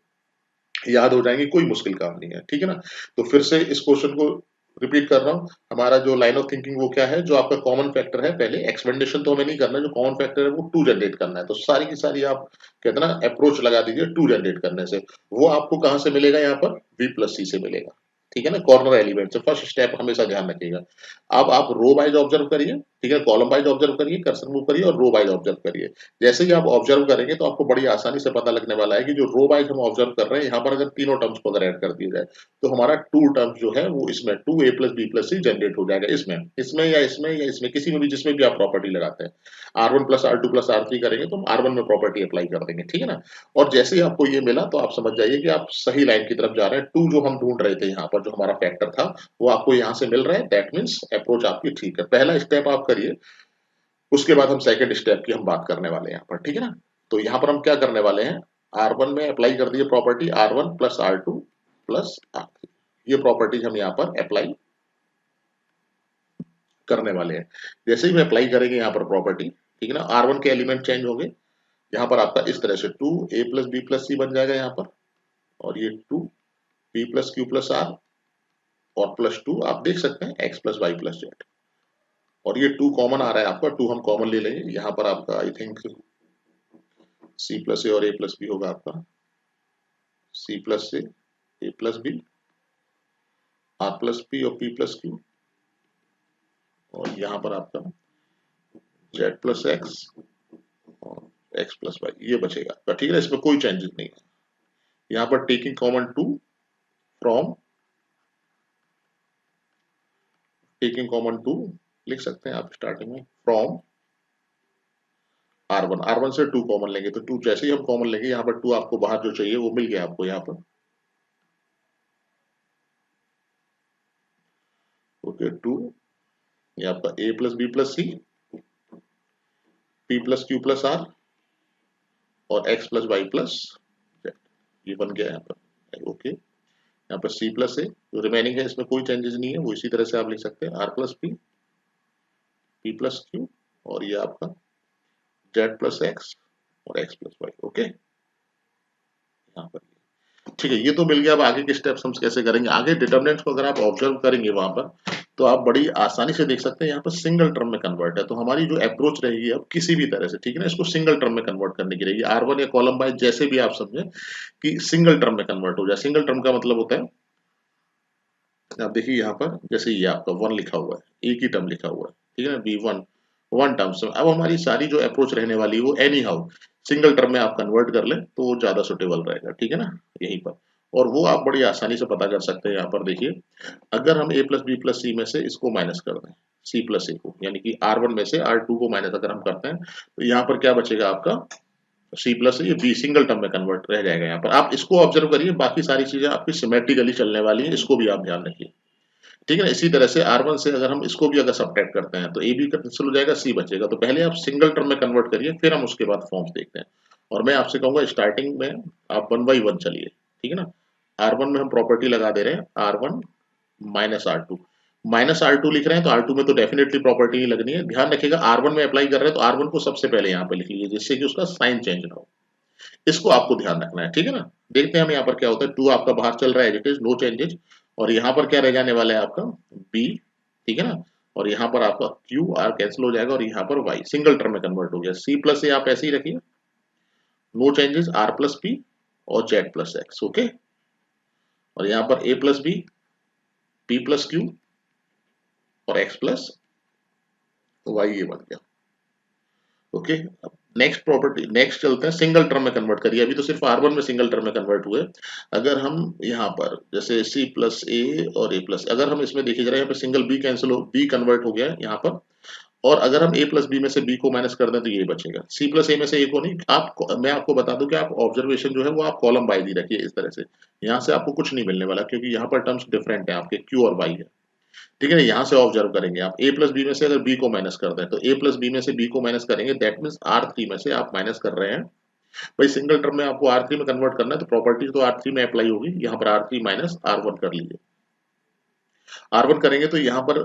S1: याद हो जाएंगी, कोई मुश्किल काम नहीं है, ठीक है ना। तो फिर से इस क्वेश्चन को रिपीट कर रहा हूँ, हमारा जो लाइन ऑफ थिंकिंग वो क्या है, जो आपका कॉमन फैक्टर है, पहले एक्सपेंडेशन तो हमें नहीं करना, जो कॉमन फैक्टर है वो टू जनरेट करना है। तो सारी की सारी आप कहते हैं ना अप्रोच लगा दीजिए टू जनरेट करने से। वो आपको कहाँ से मिलेगा, यहाँ पर वी प्लस सी से मिलेगा, ठीक है ना, कॉर्नर एलिमेंट से। फर्स्ट स्टेप हमेशा ध्यान रखिएगा। अब आप रो वाइज ऑब्जर्व करिए, ठीक है, कॉलम वाइज ऑब्जर्व करिए, कर्सर मूव करिए और रो वाइज ऑब्जर्व करिए। जैसे ही आप ऑब्जर्व करेंगे तो आपको बड़ी आसानी से पता लगने वाला है कि जो रो वाइज हम ऑब्जर्व कर रहे हैं, यहाँ पर अगर तीनों टर्म्स को अगर ऐड कर दिया जाए तो हमारा टू टर्म्स जो है वो इसमें टू ए plus b plus c generate हो जाएगा, इसमें इसमें या इसमें या इसमें, किसी में भी जिसमें भी आप प्रॉपर्टी लगाते हैं। R1 plus R2 plus R3 करेंगे तो हम R1 में प्रॉपर्टी अप्लाई कर देंगे, ठीक है ना। और जैसे ही आपको ये मिला तो आप समझ जाइए कि आप सही लाइन की तरफ जा रहे हैं। टू जो हम ढूंढ रहे थे यहाँ पर, पर जो हमारा फैक्टर था वो आपको यहाँ से मिल रहा है, दैट मीन्स अप्रोच आपकी ठीक है। पहला स्टेप आप करिए, उसके बाद हम सेकंड स्टेप की हम बात करने वाले हैं यहाँ पर, ठीक है ना। तो यहाँ पर हम क्या करने वाले हैं, R1 में अप्लाई कर दिए property R1 plus R2 plus R3, ये प्रॉपर्टीज हम यहाँ पर अप्लाई करने वाले हैं। जैसे ही हम अप्लाई करेंगे यहाँ पर प्रॉपर्टी, ठीक है ना, R1 के एलिमेंट चेंज होंगे, यहाँ पर आपका इस तरह से 2a प्लस बी प्लस सी बन जाएगा यहाँ पर, और ये 2b plus q plus r और प्लस 2 आप देख सकते हैं x plus y plus z, और ये 2 कॉमन आ रहा है आपका, 2 हम कॉमन ले लेंगे यहाँ पर, आपका I think c plus a और a प्लस बी होगा आपका, c plus a, a plus b, r plus P और p प्लस क्यू, और यहाँ पर आपका z प्लस एक्स और x प्लस वाई, ये बचेगा आपका, ठीक है, इसमें कोई चेंजेस नहीं है। यहाँ पर taking common 2 from, taking common 2 लिख सकते हैं आप स्टार्टिंग में, फ्रॉम R1, R1 से 2 कॉमन लेंगे, तो 2 जैसे ही हम कॉमन लेंगे यहाँ पर 2 आपको बाहर जो चाहिए वो मिल गया आपको यहाँ पर, ओके 2, ये आपका a plus b plus c, p plus q plus r और x plus y plus z, ये बन गया यहाँ पर, ओके। यहाँ पर c प्लस ए जो रिमेनिंग है इसमें कोई चेंजेस नहीं है, वो इसी तरह से आप लिख सकते हैं r plus P, p plus Q और ये आपका z प्लस एक्स और x प्लस वाई, ओके यहाँ पर, ठीक है। ये तो मिल गया, अब आगे के स्टेप्स हम कैसे करेंगे। आगे डिटरमिनेंट्स को अगर आप ऑब्जर्व करेंगे वहां पर, तो आप बड़ी आसानी से देख सकते हैं यहाँ पर सिंगल टर्म में कन्वर्ट है, तो हमारी जो अप्रोच रहेगी अब किसी भी तरह से, ठीक है ना, इसको सिंगल टर्म में कन्वर्ट करने की रहेगी, R1 या कॉलम वाइज जैसे भी आप समझे कि सिंगल टर्म में कन्वर्ट हो जाए। सिंगल टर्म का मतलब होता है, आप देखिए यहाँ पर जैसे ये आपका 1 लिखा हुआ है, एक ही टर्म लिखा हुआ है, ठीक है ना, B1 वन टर्म्स में। अब हमारी सारी जो अप्रोच रहने वाली है वो एनी हाउ सिंगल टर्म में आप कन्वर्ट कर लें तो वो ज्यादा सुटेबल रहेगा, ठीक है ना, यहीं पर। और वो आप बड़ी आसानी से पता कर सकते हैं। यहाँ पर देखिए, अगर हम a प्लस बी प्लस सी में से इसको माइनस कर दें, c प्लस ए को, यानी कि R1 में से R2 को माइनस अगर हम करते हैं, तो यहाँ पर क्या बचेगा आपका, c प्लस ये b सिंगल टर्म में कन्वर्ट रह जाएगा। यहाँ पर आप इसको ऑब्जर्व करिए, बाकी सारी चीजें आपकी सिमेट्रिकली चलने वाली है, इसको भी आप ध्यान रखिए, ठीक है ना। इसी तरह से R1 से अगर हम इसको भी अगर सब्ट्रैक्ट करते हैं तो a b कैंसिल हो जाएगा, c बचेगा। तो पहले आप सिंगल टर्म में कन्वर्ट करिए, फिर हम उसके बाद फॉर्म्स देखते हैं। और मैं आपसे कहूंगा स्टार्टिंग में आप 1 बाई 1 चलिए, ठीक है ना। R1 में हम प्रॉपर्टी लगा दे रहे हैं R1 minus R2, minus R2 लिख रहे हैं तो R2 में तो डेफिनेटली प्रॉपर्टी नहीं लगनी है। ध्यान रखिएगा R1 में अप्लाई कर रहे हैं तो R1 को सबसे पहले यहाँ पे लिख लीजिए, जिससे कि उसका साइन चेंज ना हो, इसको आपको ध्यान रखना है, ठीक है ना। देखते हैं हम यहाँ पर क्या होता है, 2 आपका बाहर चल रहा है, इट इज नो चेंजेस, और यहाँ पर क्या रह जाने वाला है आपका b, ठीक है ना, और यहाँ पर आपका q r कैंसिल हो जाएगा, और यहाँ पर y सिंगल टर्म में कन्वर्ट हो गया। c प्लस ए आप ऐसे ही रखिए, no changes, r plus P और z प्लस एक्स, ओके। और यहाँ पर a plus b, p plus Q और x प्लस वाई, ये बन गया, ओके। अब नेक्स्ट प्रॉपर्टी, नेक्स्ट चलते हैं, सिंगल टर्म में कन्वर्ट करिए। अभी तो सिर्फ R1 में सिंगल टर्म में कन्वर्ट हुए। अगर हम यहाँ पर जैसे c प्लस ए और a प्लस, अगर हम इसमें देखिए जरा, यहाँ पे सिंगल b कैंसिल हो, b कन्वर्ट हो गया यहाँ पर, और अगर हम a प्लस बी में से b को माइनस कर दें तो ये बचेगा, c प्लस ए में से a को नहीं। आप, मैं आपको बता दूं कि आप ऑब्जर्वेशन जो है वो आप कॉलम वाइज ही रखिए इस तरह से, यहाँ से आपको कुछ नहीं मिलने वाला, क्योंकि यहाँ पर टर्म्स डिफरेंट है आपके, q और y है, ठीक है ना। यहाँ से ऑब्जर्व करेंगे आप, a प्लस बी में से अगर b को माइनस कर दें तो a प्लस बी में से b को माइनस करेंगे, दैट मीन्स R3 में से आप माइनस कर रहे हैं। भाई सिंगल टर्म में आपको R3 में कन्वर्ट करना है तो प्रॉपर्टी तो R3 में अप्लाई होगी, यहाँ पर R3 माइनस R1 कर लीजिए। R1 करेंगे तो यहाँ पर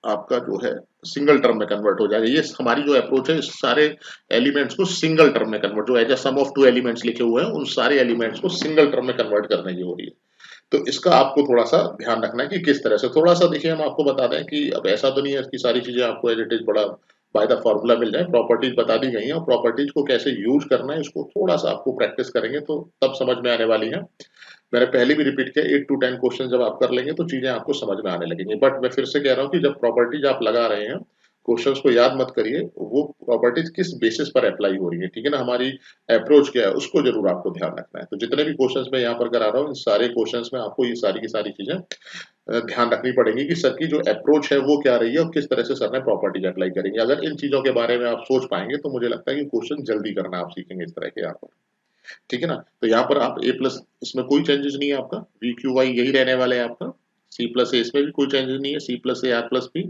S1: आपका जो है सिंगल टर्म में कन्वर्ट हो जाएगा। ये हमारी जो अप्रोच है, इस सारे एलिमेंट्स को सिंगल टर्म में कन्वर्ट, जो as a sum of two elements लिखे हुए हैं उन सारे एलिमेंट्स को सिंगल टर्म में कन्वर्ट करने की हो रही है। तो इसका आपको थोड़ा सा ध्यान रखना है कि किस तरह से, थोड़ा सा देखिए हम आपको बता दें कि अब ऐसा तो नहीं है कि सारी चीजें आपको एज इट इज बड़ा बाय द फॉर्मूला मिल जाए, प्रॉपर्टीज बता दी गई हैं, और प्रॉपर्टीज को कैसे यूज करना है इसको थोड़ा सा आपको प्रैक्टिस करेंगे तो तब समझ में आने वाली है। मैंने पहले भी रिपीट किया, 8 टू 10 क्वेश्चन जब आप कर लेंगे तो चीजें आपको समझ में आने लगेंगी। बट मैं फिर से कह रहा हूँ कि जब प्रॉपर्टीज आप लगा रहे हैं, क्वेश्चंस को याद मत करिए वो प्रॉपर्टीज किस बेसिस पर अप्लाई हो रही है, ठीक है ना, हमारी अप्रोच क्या है उसको जरूर आपको ध्यान रखना है। तो जितने भी क्वेश्चंस मैं यहाँ पर करा रहा हूँ, इन सारे क्वेश्चंस में आपको ये सारी की सारी चीजें ध्यान रखनी पड़ेगी कि सर की जो अप्रोच है वो क्या रही है और किस तरह से सर ने प्रॉपर्टीज अप्लाई करेंगे। अगर इन चीजों के बारे में आप सोच पाएंगे तो मुझे लगता है कि क्वेश्चन जल्दी करना आप सीखेंगे इस तरह के यहाँ पर, ठीक है ना। तो यहाँ पर आप a प्लस, इसमें कोई चेंजेस नहीं है आपका, v q y यही रहने वाला है आपका, सी प्लस ए इसमें भी कोई चेंजेस नहीं है, C plus A R plus B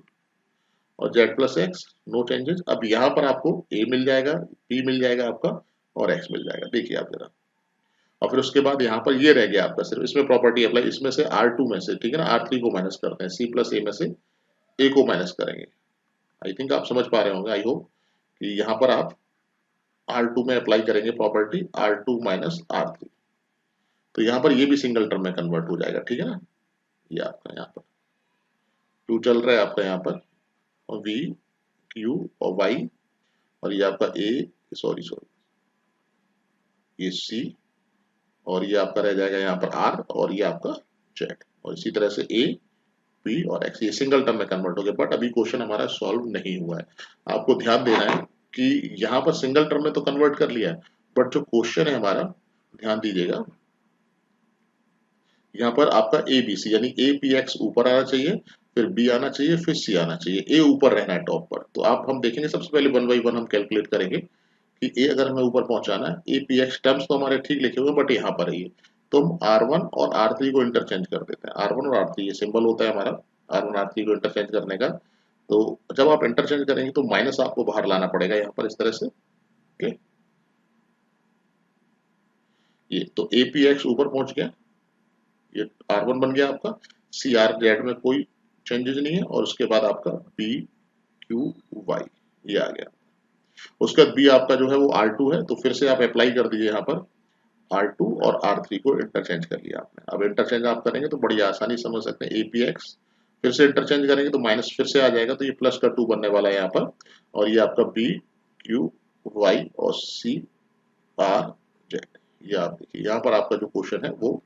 S1: और Z plus X, no changes. अब यहाँ पर आपको ए मिल जाएगा, बी मिल जाएगा आपका और एक्स मिल जाएगा, देखिए आप जरा। और फिर उसके बाद यहाँ पर ये रह गया आपका सिर्फ इसमें प्रॉपर्टी अप्लाई, इसमें से R2 में से, ठीक है ना, R3 को माइनस करते हैं, सी प्लस ए में से ए को माइनस करेंगे। आई थिंक आप समझ पा रहे होंगे, आई होप कि यहाँ पर आप R2 में अप्लाई करेंगे प्रॉपर्टी R2 माइनस R3, तो यहाँ पर ये भी सिंगल टर्म में कन्वर्ट हो जाएगा, ठीक है ना। ये आपका यहाँ पर 2 चल रहा है आपका यहाँ पर, और V Q और Y, और ये आपका A, सॉरी सॉरी, ये C, और ये आपका रह जाएगा यहाँ पर R, और ये आपका Z, और इसी तरह से A B और X, ये सिंगल टर्म में कन्वर्ट हो गया। बट अभी क्वेश्चन हमारा सॉल्व नहीं हुआ है, आपको ध्यान देना है कि यहाँ पर सिंगल टर्म में तो कन्वर्ट कर लिया है, बट जो क्वेश्चन है हमारा, ध्यान दीजिएगा, यहाँ पर आपका ए बी सी यानी ए पी एक्स ऊपर आना चाहिए, फिर बी आना चाहिए, फिर सी आना चाहिए, ए ऊपर रहना है टॉप पर। तो आप हम देखेंगे सबसे पहले 1 बाई 1 हम कैलकुलेट करेंगे कि ए अगर हमें ऊपर पहुंचाना है, ए पी एक्स टर्म्स तो हमारे ठीक लिखे हुए बट यहाँ पर है ये, तो हम R1 और R3 को इंटरचेंज कर देते हैं। R1 और R3 ये सिंबल होता है हमारा R1 R3 को इंटरचेंज करने का। तो जब आप इंटरचेंज करेंगे तो माइनस आपको बाहर लाना पड़ेगा यहाँ पर इस तरह से, ओके। ये तो ए पी एक्स ऊपर पहुंच गया, ये R1 बन गया आपका, सी आर जेड में कोई चेंजेस नहीं है, और उसके बाद आपका बी क्यू वाई ये आ गया। उसके बाद बी आपका जो है वो R2 है, तो फिर से आप अप्लाई कर दीजिए यहाँ पर R2 और R3 को इंटरचेंज कर लिया आपने। अब इंटरचेंज आप करेंगे तो बड़ी आसानी समझ सकते हैं, APX फिर से इंटरचेंज करेंगे तो माइनस फिर से आ जाएगा, तो ये प्लस का 2 बनने वाला है यहाँ पर, और ये आपका B Q Y और C R Z, ये आप देखिए यहाँ पर आपका जो क्वेश्चन है वो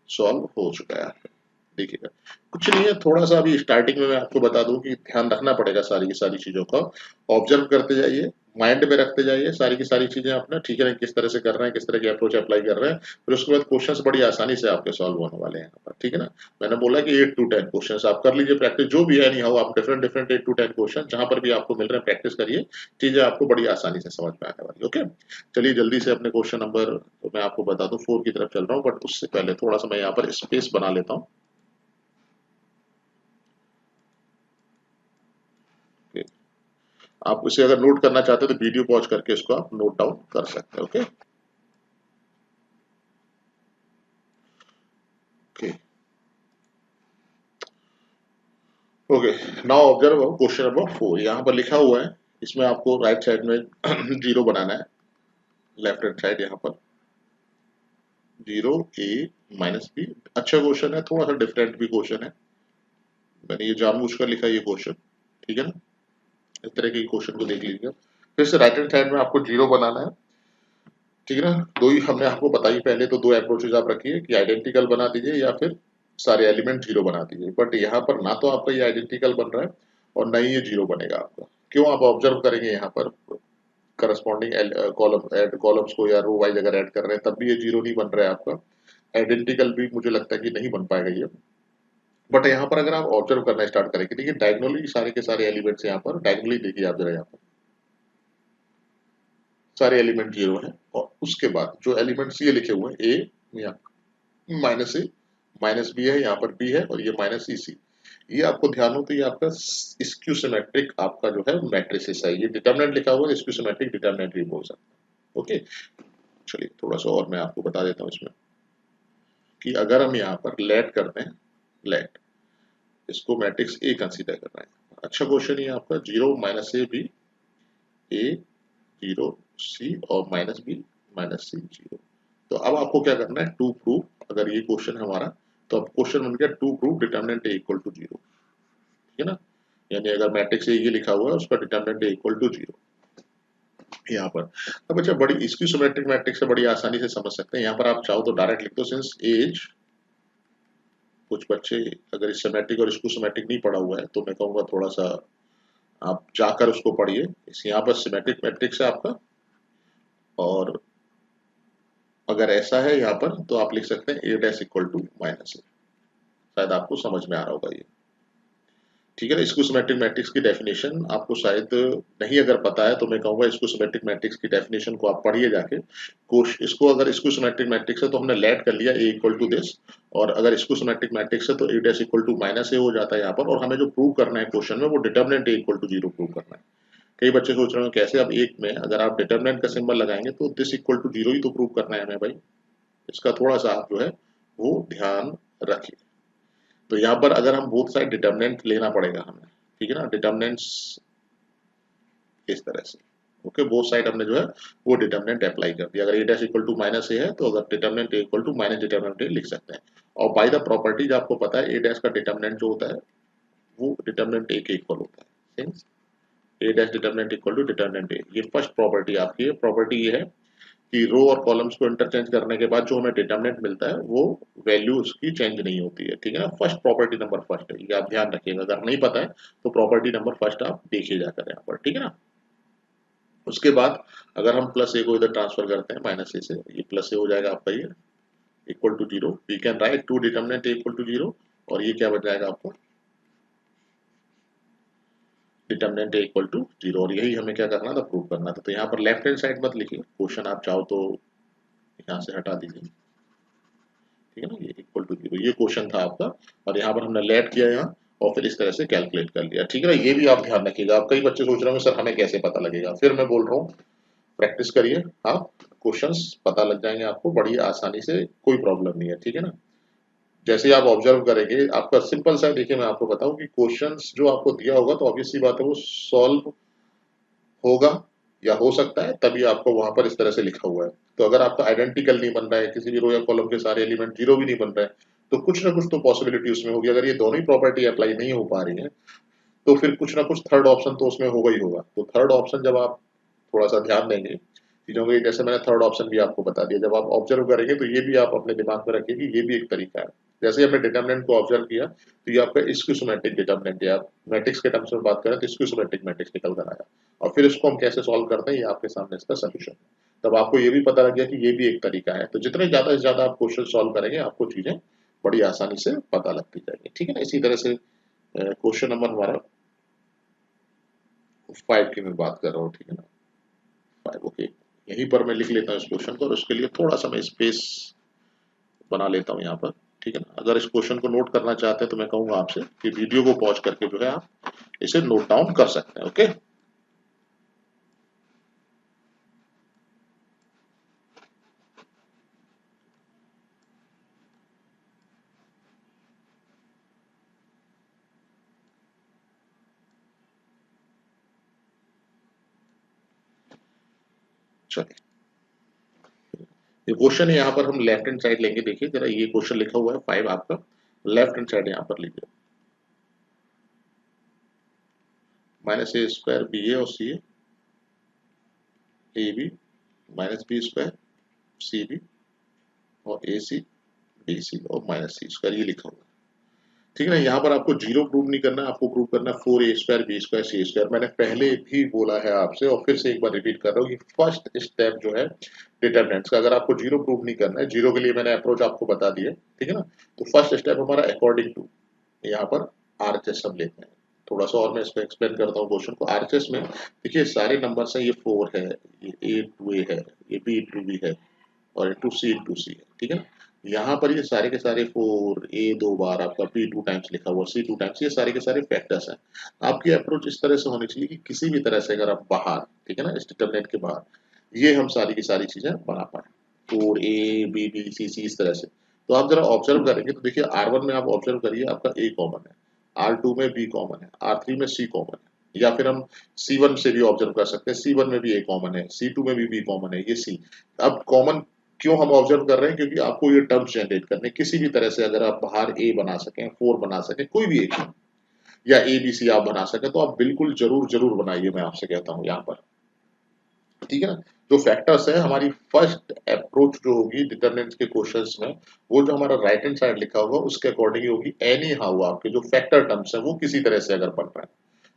S1: सॉल्व हो चुका है। देखिएगा कुछ नहीं है, थोड़ा सा अभी स्टार्टिंग में मैं आपको बता दूं कि ध्यान रखना पड़ेगा सारी की सारी चीजों का, ऑब्जर्व करते जाइए, माइंड में रखते जाइए सारी की सारी चीजें अपना, ठीक है ना, किस तरह से कर रहे हैं, किस तरह की अप्रोच अप्लाई कर रहे हैं, फिर उसके बाद क्वेश्चंस बड़ी आसानी से आपके सॉल्व होने वाले हैं यहाँ पर, ठीक है ना। मैंने बोला कि 8 to 10 क्वेश्चंस आप कर लीजिए प्रैक्टिस, जो भी है नहीं हो आप डिफरेंट डिफरेंट 8 to 10 क्वेश्चन जहां पर भी आपको मिल रहे हैं प्रैक्टिस करिए, चीजें आपको बड़ी आसानी से समझ में आने वाली। ओके, चलिए जल्दी से अपने क्वेश्चन नंबर, तो मैं आपको बता दूं 4 की तरफ चल रहा हूँ, बट उससे पहले थोड़ा सा मैं यहाँ पर स्पेस बना लेता हूँ। आप इसे अगर नोट करना चाहते हो तो वीडियो पॉज करके इसको आप नोट डाउन कर सकते हैं। Okay okay okay, now observe question number 4, यहाँ पर लिखा हुआ है, इसमें आपको राइट साइड में जीरो बनाना है, लेफ्ट हैंड साइड यहाँ पर जीरो ए माइनस बी। अच्छा क्वेश्चन है, थोड़ा सा डिफरेंट भी क्वेश्चन है, मैंने ये जानबूझकर लिखा ये क्वेश्चन, ठीक है ना। इस तरह के क्वेश्चन को देख लीजिए, फिर से राइट हैंड साइड में आपको जीरो बनाना है, ठीक है ना। दो ही हमने आपको बताई पहले, तो दो अप्रोचेज आप रखिए कि आइडेंटिकल बना दीजिए या फिर सारे एलिमेंट जीरो बना दीजिए, बट यहाँ पर ना तो आपका ये आइडेंटिकल बन रहा है और ना ही ये जीरो बनेगा आपका। क्यों, आप ऑब्जर्व करेंगे यहाँ पर करस्पॉन्डिंग कॉलम ऐड कॉलम्स को या रो वाइज अगर ऐड कर रहे हैं तब भी ये जीरो नहीं बन रहा है आपका, आइडेंटिकल भी मुझे लगता है कि नहीं बन पाएगा ये। बट यहाँ पर अगर आप ऑब्जर्व करना स्टार्ट करेंगे, देखिए डायगोनली सारे के सारे एलिमेंट्स यहाँ पर डायगोनली देखिए आप जरा, यहाँ पर सारे एलिमेंट जीरो हैं, और उसके बाद जो एलिमेंट्स ये लिखे हुए हैं ए माइनस ए माइनस बी है, यहाँ पर बी है, और ये माइनस ई सी, ये आपको ध्यान हो तो ये आपका स्क्यू सिमेट्रिक आपका जो है मैट्रिसेस है, ये डिटरमिनेंट लिखा हुआ है, स्क्यू सिमेट्रिक डिटरमिनेंट भी बोल सकते हैं। ओके, चलिए थोड़ा सा और मैं आपको बता देता हूँ इसमें कि अगर हम यहाँ पर लेट करते हैं, लेट इसको मैट्रिक्स ए कंसीडर कर रहे हैं, अच्छा क्वेश्चन ये आपका जीरो माइनस ए जीरो सी और माइनस बी माइनस सी जीरो। तो अब आपको क्या करना है, टू प्रूव, अगर ये क्वेश्चन है हमारा तो अब क्वेश्चन बन गया to prove determinant a equal to zero, ठीक है ना। यानी अगर मैट्रिक्स ए ये लिखा हुआ है उसका determinant a equal to zero यहाँ पर। अब अच्छा बड़ी इसकी सिमेट्रिक मैट्रिक्स से बड़ी आसानी से समझ सकते हैं, यहाँ पर आप चाहो तो डायरेक्ट लिख दो, सिंस एज, कुछ बच्चे अगर इस सिमेट्रिक और इसको सिमेट्रिक नहीं पढ़ा हुआ है तो मैं कहूँगा थोड़ा सा आप जाकर उसको पढ़िए, इस यहाँ पर सिमेट्रिक मैट्रिक्स है आपका, और अगर ऐसा है यहाँ पर तो आप लिख सकते हैं ए डैश इक्वल टू माइनस ए, शायद आपको समझ में आ रहा होगा ये। ठीक है ना। इसको सिमेट्रिक मैट्रिक्स की डेफिनेशन आपको शायद नहीं अगर पता है तो मैं कहूंगा इसको सिमेट्रिक मैट्रिक्स की डेफिनेशन को आप पढ़िए जाके। कोश इसको अगर इसको सिमेट्रिक मैट्रिक्स है तो हमने लेट कर लिया ए इक्वल टू दिस, और अगर इसको सिमेट्रिक मैट्रिक्स है तो ए डैश इक्वल टू माइनस ए हो जाता है यहाँ पर, और हमें जो प्रूव करना है क्वेश्चन में वो determinant A equal to 0 prove करना है। कई बच्चे सोच रहे हो कैसे, अब एक में अगर आप डिटर्मिनेंट का सिंबल लगाएंगे तो दिस इक्वल टू 0 ही तो प्रूव करना है हमें भाई। इसका थोड़ा सा आप जो है वो ध्यान रखिए। तो यहाँ पर अगर हम बोथ साइड डिटर्मिनेंट लेना पड़ेगा हमें, ठीक है ना, डिटर्मिनेंट्स इस तरह से। ओके, बोथ साइड हमने जो है वो डिटर्मिनेंट अप्लाई कर दिया। अगर A dash equal to minus A है तो अगर determinant A equal to minus determinant A लिख सकते हैं। और बाय द प्रॉपर्टीज आपको पता है ए डैश का डिटर्मिनेंट जो होता है वो डिटर्मिनेंट ए के इक्वल होता है, since A dash determinant equal to determinant A. ये फर्स्ट प्रॉपर्टी आपकी है। प्रॉपर्टी ये है कि रो और कॉलम्स को इंटरचेंज करने के बाद जो हमें डिटर्मिनेंट मिलता है वो वैल्यू उसकी चेंज नहीं होती है, ठीक है ना। फर्स्ट प्रॉपर्टी नंबर फर्स्ट है, ये आप ध्यान रखिएगा। अगर नहीं पता है तो प्रॉपर्टी नंबर फर्स्ट आप देखिए जाकर यहाँ पर, ठीक है ना। उसके बाद अगर हम प्लस ए को इधर ट्रांसफर करते हैं माइनस ए से, ये प्लस ए हो जाएगा आपका, ये equal to 0, we can write two determinant A equal to 0, और ये क्या बन जाएगा आपको, डिटर्मिनेंट ए इक्वल टू 0। और यही हमें क्या करना था, प्रूव करना था। तो यहाँ पर लेफ्ट हैंड साइड मत लिखिए, क्वेश्चन आप चाहो तो यहाँ से हटा दीजिए, ठीक है ना। ये इक्वल टू 0 ये क्वेश्चन था आपका, और यहाँ पर हमने लेट किया यहाँ, और फिर इस तरह से कैलकुलेट कर लिया, ठीक है ना। ये भी आप ध्यान रखिएगा। आप कई बच्चे सोच रहे होंगे सर हमें कैसे पता लगेगा, फिर मैं बोल रहा हूँ प्रैक्टिस करिए, आप क्वेश्चंस पता लग जाएंगे आपको बड़ी आसानी से, कोई प्रॉब्लम नहीं है, ठीक है ना। जैसे ही आप ऑब्जर्व करेंगे आपका सिंपल सा, देखिए मैं आपको बताऊं कि क्वेश्चंस जो आपको दिया होगा तो ऑब्वियस सी बात है वो सॉल्व होगा या हो सकता है, तभी आपको वहां पर इस तरह से लिखा हुआ है। तो अगर आपका आइडेंटिकल नहीं बन रहा है, किसी भी रो या कॉलम के सारे एलिमेंट 0 भी नहीं बन रहे हैं, तो कुछ ना कुछ तो पॉसिबिलिटी उसमें होगी। अगर ये दोनों ही प्रॉपर्टी अप्लाई नहीं हो पा रही है तो फिर कुछ ना कुछ थर्ड ऑप्शन तो उसमें होगा ही होगा। तो थर्ड ऑप्शन जब आप थोड़ा सा ध्यान देंगे चीजों के, जैसे मैंने थर्ड ऑप्शन भी आपको बता दिया, जब आप ऑब्जर्व करेंगे तो ये भी आप अपने दिमाग में रखिए कि ये भी एक तरीका है। जैसे ही हमने डिटर्मिनेंट को ऑब्जर्व किया तो ये आपका स्क्यूसिमेट्रिक डिटर्मिनेंट है। आप मैट्रिक्स के टर्म्स में बात करें तो स्क्यूसिमेट्रिक मैट्रिक्स निकल कर आया, और फिर इसको हम कैसे सॉल्व करते हैं ये आपके सामने इसका सोल्यूशन है। तब आपको ये भी पता लग गया कि ये भी एक तरीका है। तो जितने ज्यादा से ज्यादा आप क्वेश्चन सॉल्व करेंगे आपको चीजें बड़ी आसानी से पता लगती जाएगी, ठीक है ना। इसी तरह से क्वेश्चन नंबर हमारा 5 की मैं बात कर रहा हूँ, ठीक है ना। 5, ओके, यहीं पर मैं लिख लेता हूँ इस क्वेश्चन को, और उसके लिए थोड़ा सा मैं स्पेस बना लेता हूँ यहाँ पर, ठीक है ना। अगर इस क्वेश्चन को नोट करना चाहते हैं तो मैं कहूंगा आपसे कि वीडियो को पॉज करके जो है आप इसे नोट डाउन कर सकते हैं, ओके। चलिए, ये क्वेश्चन है, यहाँ पर हम लेफ्ट हैंड साइड लेंगे। देखिए जरा, ये क्वेश्चन लिखा हुआ है 5 आपका, लेफ्ट हैंड साइड यहाँ पर लीजिए, minus A square B A और C A B minus B square C B और ए सी बी सी और माइनस सी स्क्वायर, ये लिखा हुआ है, ठीक है ना। यहाँ पर आपको 0 प्रूव नहीं करना है, आपको प्रूव करना है 4 ए स्क्वायर बी स्क्वायर सी स्क्वायर। मैंने पहले भी बोला है आपसे और फिर से एक बार रिपीट कर रहा हूँ कि फर्स्ट स्टेप जो है डिटर्मिनेंट्स का, अगर आपको 0 प्रूव नहीं करना है, 0 के लिए मैंने अप्रोच आपको बता दिया, ठीक है ना। तो फर्स्ट स्टेप हमारा अकॉर्डिंग टू, यहाँ पर आरएचएस हम लेते हैं। थोड़ा सा और मैं इसको एक्सप्लेन करता हूँ क्वेश्चन को। आरएचएस में देखिए सारे नंबर्स हैं, ये 4 है, ये ए टू ए है, ये बी टू बी है, और इंटू सी है, ठीक है ना। यहाँ पर ये सारे के सारे 4 ए 2 बार आपका बी 2 टाइम्स लिखा हुआ, सी 2 टाइम्स, ये सारे के सारे फैक्टर्स हैं। आपकी अप्रोच इस तरह से होनी चाहिए कि किसी भी तरह से अगर आप बाहर, ठीक है ना, इस डिटरमिनेंट के बाहर ये हम सारी की सारी चीजें बना पाए, 4 ए बी बी सी सी इस तरह से। तो आप जरा ऑब्जर्व करेंगे तो देखिए R1 में आप ऑब्जर्व करिए आपका ए कॉमन है, R2 में बी कॉमन है, R3 में सी कॉमन है, या फिर हम C1 से भी ऑब्जर्व कर सकते हैं, C1 में भी ए कॉमन है, C2 में भी बी कॉमन है, ये सी। अब कॉमन क्यों हम ऑब्जर्व कर रहे हैं, क्योंकि आपको ये टर्म्स जनरेट करने, किसी भी तरह से अगर आप बाहर ए बना सकें, 4 बना सकें, कोई भी एक, या ए बी सी आप बना सकें तो आप बिल्कुल जरूर जरूर बनाइए, मैं आपसे कहता हूँ यहाँ पर, ठीक है ना। जो फैक्टर्स है, हमारी फर्स्ट अप्रोच जो होगी डिटरमिनेंट्स के क्वेश्चंस में, वो जो हमारा राइट हैंड साइड लिखा होगा उसके अकॉर्डिंग होगी। एनी हाउ आपके जो फैक्टर टर्म्स है वो किसी तरह से अगर बन रहा है,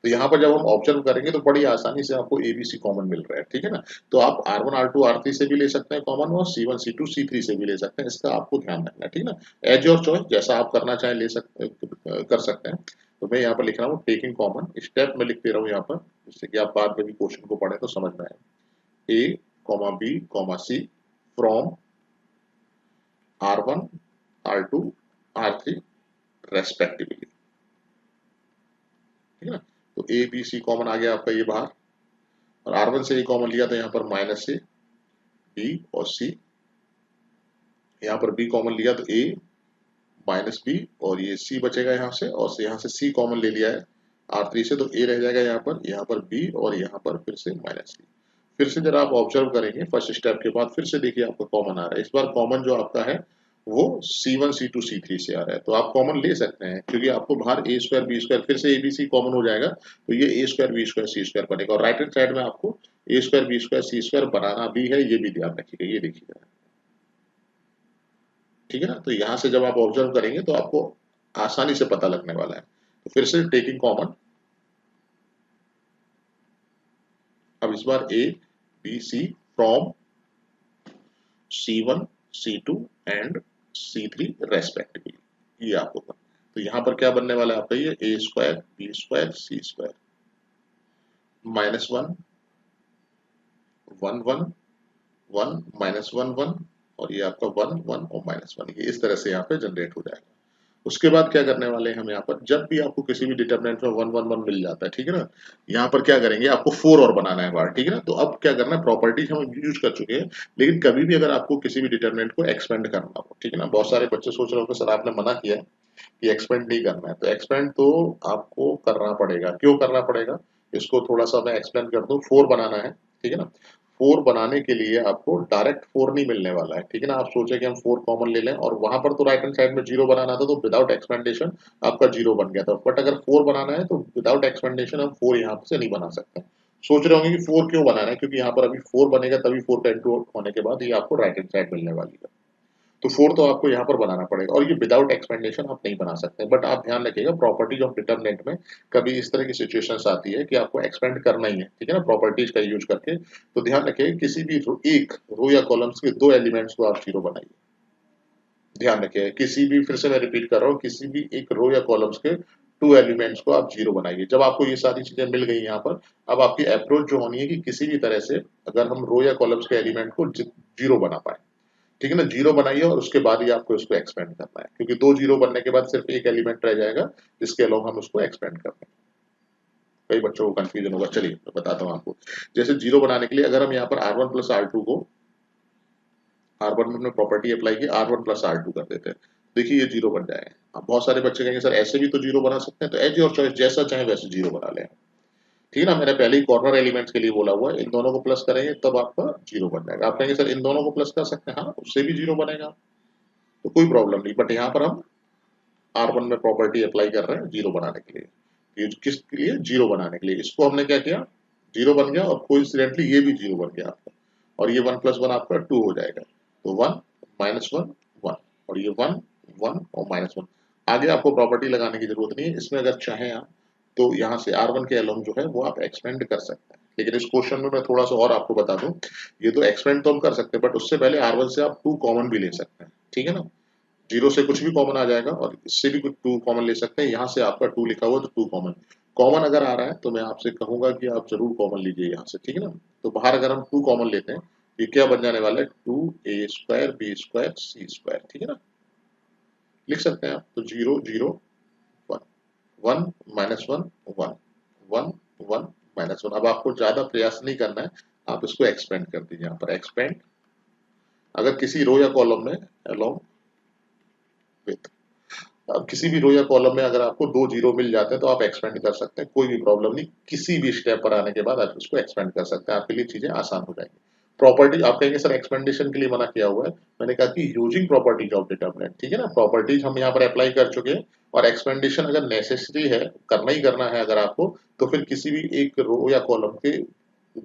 S1: तो यहाँ पर जब हम ऑब्जर्व करेंगे तो बड़ी आसानी से आपको एबीसी कॉमन मिल रहा है, ठीक है ना। तो आप R1 R2 R3 से भी ले सकते हैं कॉमन, और C1 C2 C3 से भी ले सकते हैं, इसका आपको ध्यान रखना है, ठीक है ना। एज योर चॉइस, जैसा आप करना चाहें ले सकते कर सकते हैं। तो मैं यहाँ पर लिख रहा हूँ टेकिंग कॉमन, स्टेप में लिख दे रहा हूँ यहाँ पर, जिससे कि आप बाद में भी क्वेश्चन को पढ़े तो समझ में आए। A comma B comma C from R1 R2 R3 respectively, ठीक है ना। तो ए बी सी कॉमन आ गया आपका ये बाहर, और R1 से ए कॉमन लिया तो यहाँ पर माइनस ए बी और सी, यहाँ पर बी कॉमन लिया तो ए माइनस बी और ये सी बचेगा यहाँ से, और से यहाँ से सी कॉमन ले लिया है R3 से, तो ए रह जाएगा यहाँ पर बी और यहाँ पर फिर से माइनस सी। फिर से जरा आप ऑब्जर्व करेंगे फर्स्ट स्टेप के बाद फिर से देखिए आपका कॉमन आ रहा है। इस बार कॉमन जो आपका है वो C1 C2 C3 से आ रहा है, तो आप कॉमन ले सकते हैं क्योंकि आपको बाहर ए स्क्वायर बी स्क्वायर फिर से ए बी सी कॉमन हो जाएगा, तो ये ए स्क्वायर बी स्क्वायर सी स्क्वायर बनेगा, और राइट हैंड साइड में आपको ए स्क्वायर बी स्क्वायर सी स्क्वायर बनाना भी है, ये भी ध्यान रखिएगा, ये देखिएगा, ठीक है ना। तो यहाँ से जब आप ऑब्जर्व करेंगे तो आपको आसानी से पता लगने वाला है। तो फिर से टेकिंग कॉमन, अब इस बार A B C from C1 C2 and C3 respectively, ये आपको करना है। तो यहाँ पर क्या बनने वाला है आपका, ये ए स्क्वायर बी स्क्वायर सी स्क्वायर -1 1 1 1 -1 1, और ये आपका 1 1 और -1, ये इस तरह से यहाँ पे जनरेट हो जाएगा। उसके बाद क्या करने वाले हैं हम यहाँ पर, जब भी आपको किसी भी डिटरमिनेंट में 1 1 1 मिल जाता है, ठीक है ना, यहाँ पर क्या करेंगे, आपको 4 और बनाना है बार, ठीक है ना। तो अब क्या करना है, प्रॉपर्टीज हम यूज कर चुके हैं, लेकिन कभी भी अगर आपको किसी भी डिटरमिनेंट को एक्सपेंड करना हो, ठीक है ना, बहुत सारे बच्चे सोच रहे होंगे सर आपने मना किया है कि एक्सपेंड नहीं करना है, तो एक्सपेंड तो आपको करना पड़ेगा। क्यों करना पड़ेगा, इसको थोड़ा सा मैं एक्सप्लेन कर दूं। 4 बनाना है, ठीक है ना, 4 बनाने के लिए आपको डायरेक्ट 4 नहीं मिलने वाला है, ठीक है ना। आप सोचे कि हम 4 कॉमन ले लें, और वहां पर तो राइट हैंड साइड में 0 बनाना था, तो विदाउट एक्सपेंडेशन आपका 0 बन गया था, बट अगर 4 बनाना है तो विदाउट एक्सपेंडेशन हम 4 यहाँ से नहीं बना सकते। सोच रहे होंगे कि 4 क्यों बनाना है, क्योंकि यहाँ पर अभी 4 बनेगा तभी 4 का इंटू होने के बाद ये आपको राइट हैंड साइड मिलने वाली है। तो 4 तो आपको यहाँ पर बनाना पड़ेगा, और ये विदाउट एक्सपेंडेशन आप नहीं बना सकते। बट आप ध्यान रखिएगा प्रॉपर्टीज ऑफ डिटरमिनेंट में कभी इस तरह की सिचुएशंस आती है कि आपको एक्सपेंड करना ही है, ठीक है ना, प्रॉपर्टीज का यूज करके। तो ध्यान रखिएगा किसी भी एक रो या कॉलम्स के 2 एलिमेंट्स को आप 0 बनाइए। ध्यान रखिएगा किसी भी, फिर से मैं रिपीट कर रहा हूँ, किसी भी एक रो या कॉलम्स के 2 एलिमेंट्स को आप 0 बनाइए। जब आपको ये सारी चीजें मिल गई यहाँ पर, अब आपकी अप्रोच जो होनी है कि किसी भी तरह से अगर हम रो या कॉलम्स के एलिमेंट को 0 बना पाए, ठीक है ना, 0 बनाइए, और उसके बाद ही आपको इसको एक्सपेंड करना है, क्योंकि 2 0 बनने के बाद सिर्फ एक एलिमेंट रह जाएगा जिसके अलावा हम उसको एक्सपेंड करते हैं। कई बच्चों को कंफ्यूजन होगा, चलिए मैं बताता हूँ आपको। जैसे 0 बनाने के लिए अगर हम यहाँ पर R1 प्लस R2 को, R1 में हमने प्रॉपर्टी अप्लाई की, R1 प्लस R2 कर देते हैं, देखिए ये 0 बन जाएगा। अब बहुत सारे बच्चे कहेंगे सर ऐसे भी तो 0 बना सकते हैं, तो एज योर चॉइस, जैसा चाहे वैसे 0 बना लें, ठीक है ना। मैंने पहले ही कॉर्नर एलिमेंट्स के लिए बोला हुआ है, इन दोनों को प्लस करेंगे तब आपका 0 बन जाएगा। आप कहेंगे सर इन दोनों को प्लस कर सकते हैं, हाँ उससे भी 0 बनेगा, तो कोई प्रॉब्लम नहीं। बट यहाँ पर हम R1 में प्रॉपर्टी अप्लाई कर रहे हैं 0 बनाने के लिए, ये किसके लिए, 0 बनाने के लिए। इसको हमने क्या किया, 0 बन गया, और कोइंसिडेंटली ये भी 0 बन गया आपका, और ये 1 प्लस 1 आपका 2 हो जाएगा, तो 1 -1 1, और ये 1 1 और -1। आगे आपको प्रॉपर्टी लगाने की जरूरत नहीं है, इसमें अगर चाहें आप तो यहाँ से R1 के अलोंग जो है वो आप एक्सपेंड कर सकते हैं। लेकिन इस क्वेश्चन में मैं थोड़ा सा और आपको बता दूं, ये तो एक्सपेंड तो हम कर सकते हैं, बट उससे पहले R1 से आप 2 कॉमन भी ले सकते हैं, ठीक है ना। 0 से कुछ भी कॉमन आ जाएगा, और इससे भी कुछ 2 कॉमन ले सकते हैं। यहाँ से आपका 2 लिखा हुआ तो 2 कॉमन, कॉमन अगर आ रहा है तो मैं आपसे कहूंगा कि आप जरूर कॉमन लीजिए यहाँ से, ठीक है ना। तो बाहर अगर हम 2 कॉमन लेते हैं, ये क्या बन जाने वाला है, 2a स्क्वायर बी स्क्वायर सी स्क्वायर, ठीक है ना, लिख सकते हैं आप। तो 0 0 1 1 -1 1 1 1 -1। अब आपको ज्यादा प्रयास नहीं करना है, आप इसको एक्सपेंड कर दीजिए। यहाँ पर एक्सपेंड, अगर किसी रो या कॉलम में अलोंग विथ, अब किसी भी रो या कॉलम में अगर आपको 2 0 मिल जाते हैं तो आप एक्सपेंड कर सकते हैं, कोई भी प्रॉब्लम नहीं। किसी भी स्टेप पर आने के बाद आप इसको एक्सपेंड कर सकते हैं, आपके लिए चीजें आसान हो जाएंगी। प्रॉपर्टी आप कहेंगे सर एक्सपेंडेशन के लिए मना किया हुआ है, मैंने कहा कि यूजिंग प्रॉपर्टीज ऑफ डिटरमिनेंट, ठीक है ना, प्रॉपर्टीज हम यहाँ पर अप्लाई कर चुके हैं, और एक्सपेंडेशन अगर नेसेसरी है, करना ही करना है अगर आपको, तो फिर किसी भी एक रो या कॉलम के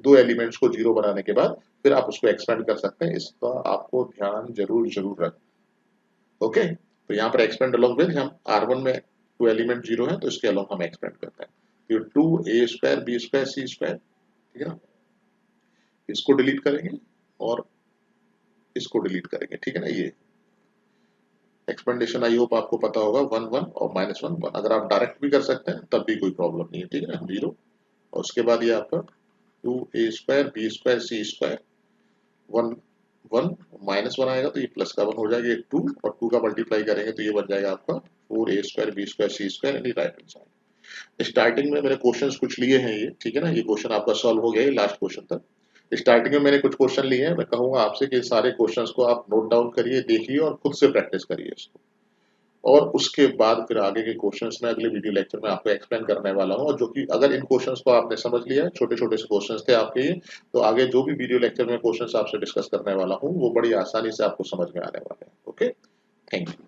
S1: 2 एलिमेंट्स को 0 बनाने के बाद फिर आप उसको एक्सपेंड कर सकते हैं। इसका आपको ध्यान जरूर जरूर रखना, ओके। तो यहाँ पर एक्सपेंड अलोंग विद, हम R1 में 2 एलिमेंट 0 है तो इसके अलोंग हम एक्सपेंड करते हैं, ये 2a स्क्वायर बी स्क्वायर सी स्क्वायर, ठीक है ना, इसको डिलीट करेंगे और इसको डिलीट करेंगे, ठीक है ना। ये एक्सपेंडेशन आई होप आपको पता होगा 1 1 और -1 1। अगर आप डायरेक्ट भी कर सकते हैं तब भी कोई प्रॉब्लम नहीं है, ठीक है ना, 0। और उसके बाद ये आपका 2a² b² c² 1 1 -1 आएगा तो ये प्लस का 1 हो जाएगा, ये 2 और 2 का मल्टीप्लाई करेंगे तो ये बन जाएगा आपका 4a² b² c² यानी राइट हैंड साइड। स्टार्टिंग में मैंने क्वेश्चंस कुछ लिए हैं ये, ठीक है ना, ये क्वेश्चन आपका सॉल्व हो गया, ये लास्ट क्वेश्चन तक। स्टार्टिंग में मैंने कुछ क्वेश्चन लिए हैं, मैं कहूंगा आपसे कि सारे क्वेश्चंस को आप नोट डाउन करिए, देखिए और खुद से प्रैक्टिस करिए इसको। और उसके बाद फिर आगे के क्वेश्चंस मैं अगले वीडियो लेक्चर में आपको एक्सप्लेन करने वाला हूँ, और जो कि अगर इन क्वेश्चंस को आपने समझ लिया, छोटे छोटे से क्वेश्चंस थे आपके ये, तो आगे जो भी वीडियो लेक्चर में क्वेश्चंस आपसे डिस्कस करने वाला हूँ वो बड़ी आसानी से आपको समझ में आने वाले हैं। Okay, thank you.